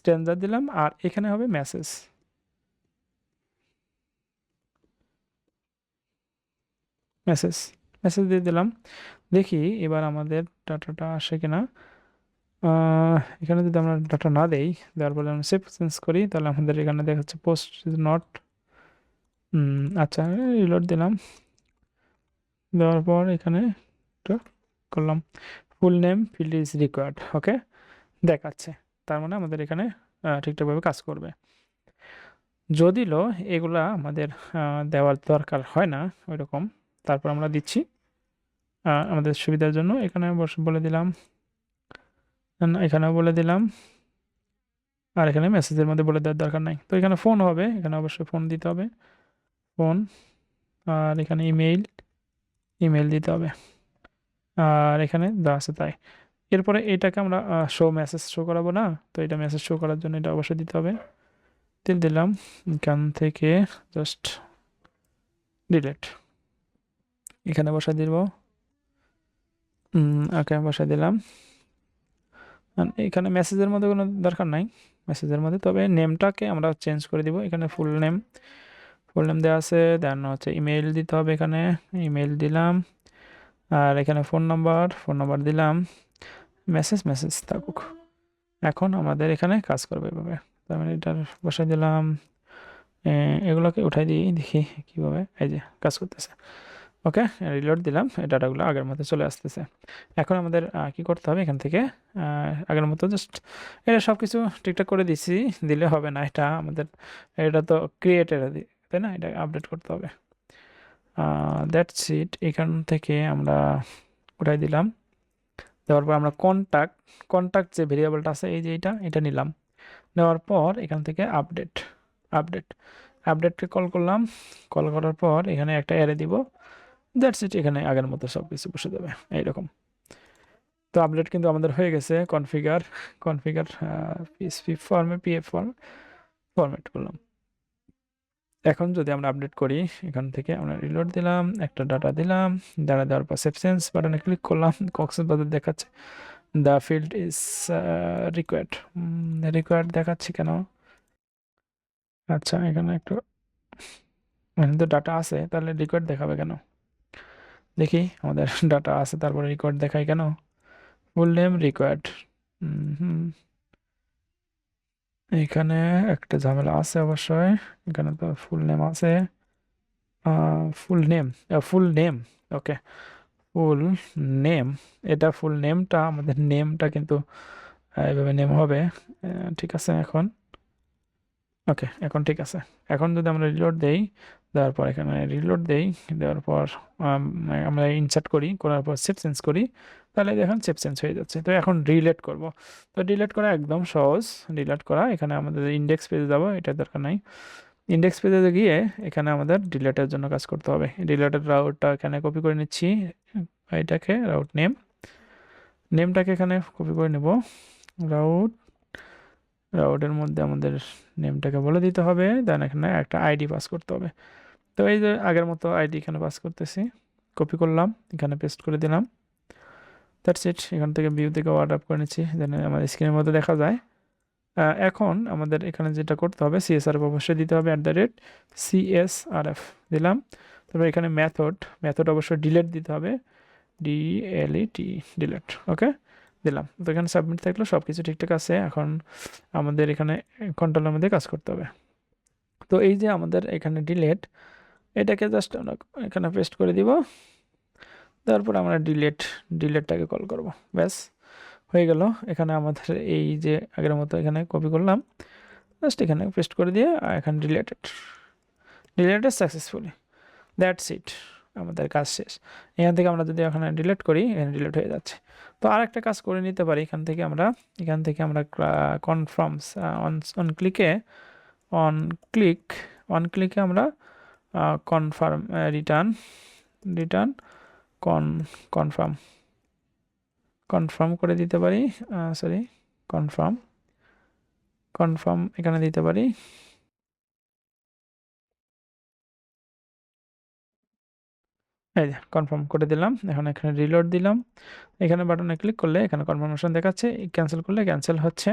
ডেঞ্জার দিলাম, আর এখানে হবে মেসেজ দিয়ে দিলাম। দেখি এবার আমাদের ডাটাটা আসে কিনা। এখানে যদি আমরা ডাটা না দেই, দেওয়ার পরে আমরা সেভ চেঞ্জ করি, তাহলে আমাদের এখানে দেখাচ্ছে পোস্ট ইজ নট আচ্ছা, রিলোড দিলাম। দেওয়ার পর এখানে একটু করলাম full name field is required. Okay, দেখাচ্ছে। তার মানে আমাদের এখানে ঠিকঠাকভাবে কাজ করবে। যদিও এগুলা আমাদের দেওয়ার দরকার হয় না ওইরকম, তারপর আমরা দিচ্ছি আমাদের সুবিধার জন্য। এখানে বলে দিলাম, এখানেও বলে দিলাম, আর এখানে মেসেজের মধ্যে বলে দেওয়ার দরকার নাই। তো এখানে ফোন হবে, এখানে অবশ্যই ফোন দিতে হবে, ফোন। আর এখানে ইমেল দিতে হবে, আর এখানে যা আছে তাই। এরপরে এটাকে আমরা মেসেজ শো করাবো না, তো এটা মেসেজ শো করার জন্য এটা অবশ্যই দিতে হবে। দিলাম, এখান থেকে জাস্ট ডিলেট এখানে বসাই দিব। ওকে, বসাই দিলাম। এখানে মেসেজের মধ্যে কোনো দরকার নাই মেসেজের মধ্যে, তবে নেমটাকে আমরা চেঞ্জ করে দিব। এখানে ফুল নেম দেওয়া আছে, দেন হচ্ছে ইমেল দিতে হবে, এখানে ইমেল দিলাম। আর এখানে ফোন নাম্বার দিলাম। মেসেজ থাকুক। এখন আমাদের এখানে কাজ করবে এভাবে। তার মানে এটার বসাই দিলাম, এগুলোকে উঠাই দিই, দেখি কীভাবে। এই যে কাজ করতেছে। ওকে, রিলোড দিলাম, এই ডাটাগুলো আগের মতো চলে আসতেছে। এখন আমাদের কি করতে হবে, এখান থেকে আগের মতো জাস্ট এটা সব কিছু ঠিকঠাক করে দিলে হবে না। এটা তো ক্রিয়েটের, তাই না? এটা আপডেট করতে হবে। That's it. এখান থেকে আমরা উঠাই দিলাম। দেওয়ার পর আমরা কন্ট্যাক্ট যে ভেরিয়েবলটা আছে, এই যে এটা নিলাম। নেওয়ার পর এখান থেকে আপডেটকে কল করলাম। কল করার পর এখানে একটা অ্যারে দিব। That's it. এখানে আগের মতো সব কিছু বসে যাবে এইরকম। তো আপডেট কিন্তু আমাদের হয়ে গেছে। কনফিগার পিএসপি ফর্মে ফরম্যাট করলাম। এখন যদি আমরা আপডেট করি, এখান থেকে আমরা রিলোড দিলাম, একটা ডাটা দিলাম, ডাটা দেওয়ার পর সেভ চেঞ্জ বাটনে ক্লিক করলাম, কক্সবাজার দেখাচ্ছে দ্য ফিল্ড ইজ রিকোয়ার্ড দেখাচ্ছে কেন? আচ্ছা, এখানে একটু তো ডাটা আছে, তাহলে রিকোয়ার্ড দেখাবে কেন? দেখি, আমাদের ডাটা আছে তারপরে রিকোয়ার্ড দেখায় কেন? Full name required. এখানে একটা ঝামেলা আছে অবশ্যই। এখানে তো ফুল নেম আছে, ফুল নেম। ওকে, ফুল নেম। এটা ফুল নেমটা, আমাদের নেমটা কিন্তু এইভাবে নেম হবে। ঠিক আছে, ওকে, এখন ঠিক আছে। এখন যদি আমরা রিলোড দেই, দেওয়ার পর এখানে দেওয়ার পর আমরা ইনসার্ট করার পর সেভ চেঞ্জ করি, তাহলে দেখুন সেভ চেঞ্জ হয়ে যাচ্ছে। তো এখন ডিলিট করব। তো ডিলিট করা একদম সহজ। ডিলিট করা, এখানে আমাদের ইন্ডেক্স পেজে যাব, এটা দরকার নাই। ইন্ডেক্স পেজে গিয়ে এখানে আমাদের ডিলেটের জন্য কাজ করতে হবে। ডিলেটের রাউটটা এখানে কপি করে নিচ্ছি, এটাকে রাউট নেমটাকে এখানে কপি করে নেব। রাউটের মধ্যে আমাদের নেমটাকে বলে দিতে হবে, দেন এখানে একটা আইডি পাস করতে হবে। তো এই যে আগের মতো আইডি এখানে পাস করতেছি, কপি করলাম, এখানে পেস্ট করে দিলাম। That's it. এখান থেকে ভিউ থেকে ওয়ার্ড আপ করে নিচ্ছি, যেন আমাদের স্ক্রিনের মধ্যে দেখা যায়। এখন আমাদের এখানে যেটা করতে হবে, CSRF অবশ্যই দিতে হবে, @CSRF দিলাম। তারপর এখানে মেথড অবশ্যই ডিলেট দিতে হবে, DLET, ডিলেট। ওকে, দিলাম। তো এখানে সাবমিট থাকলো, সব কিছু ঠিকঠাক আছে। এখন আমাদের এখানে কন্ট্রোলের মধ্যে কাজ করতে হবে। তো এই যে আমাদের এখানে এটাকে জাস্ট আমরা এখানে পেস্ট করে দিব। তারপর আমরা ডিলেটটাকে কল করব, ব্যাস হয়ে গেল। এখানে আমাদের এই যে আগের মতো এখানে কপি করলাম, জাস্ট এখানে পেস্ট করে দিয়ে এখানে ডিলেটেড সাকসেসফুলি। দ্যাটস ইট, আমাদের কাজ শেষ। এখান থেকে আমরা যদি এখানে ডিলিট করি, এখানে ডিলিট হয়ে যাচ্ছে। তো আর একটা কাজ করে নিতে পারি, এখান থেকে আমরা কনফার্মস অন ক্লিকে আমরা কনফার্ম রিটার্ন কনফার্ম করে দিতে পারি। কনফার্ম এখানে দিতে পারি। এই যে কনফার্ম করে দিলাম। এখন এখানে রিলোড দিলাম, এখানে বাটনে ক্লিক করলে এখানে কনফার্মেশন দেখাচ্ছে, ক্যান্সেল করলে ক্যান্সেল হচ্ছে,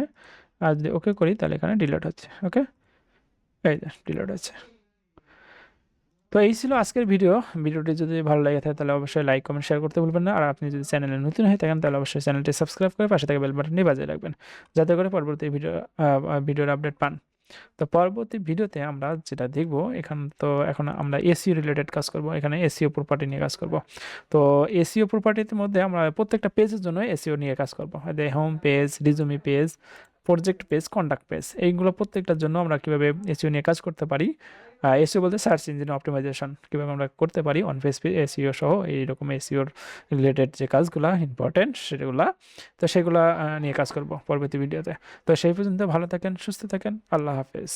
আর যদি ওকে করি তাহলে এখানে ডিলিট হচ্ছে। ওকে, এই যে ডিলিট হচ্ছে। তো এই ছিল আজকের ভিডিওটি যদি ভালো লাগে থাকে তাহলে অবশ্যই লাইক কমেন্ট শেয়ার করতে ভুলবেন না। আর আপনি যদি চ্যানেলে নতুন হয়ে থাকেন তাহলে অবশ্যই চ্যানেলটি সাবস্ক্রাইব করে পাশে থাকা বেল বাটনটি বাজিয়ে রাখবেন, যাতে করে পরবর্তী ভিডিওর আপডেট পান। তো পরবর্তী ভিডিওতে আমরা যেটা দেখব, এখন আমরা এসইও রিলেটেড কাজ করব। এখানে এসইও প্রপার্টি নিয়ে কাজ করব। তো এসইও প্রপার্টির মধ্যে আমরা প্রত্যেকটা পেজের জন্য এসইও নিয়ে কাজ করব। Home page, resume page, project page, contact page, এইগুলো প্রত্যেকটার জন্য আমরা কীভাবে এসইও নিয়ে কাজ করতে পারি, এসইও বলতে সার্চ ইঞ্জিন অপটিমাইজেশন কীভাবে আমরা করতে পারি অন পেজ এসইও সহ এইরকম এসইওর রিলেটেড যে কাজগুলো ইম্পর্টেন্ট সেগুলা, তো সেগুলা নিয়ে কাজ করব পরবর্তী ভিডিওতে। তো সেই পর্যন্ত ভালো থাকেন, সুস্থ থাকেন, আল্লাহ হাফেজ।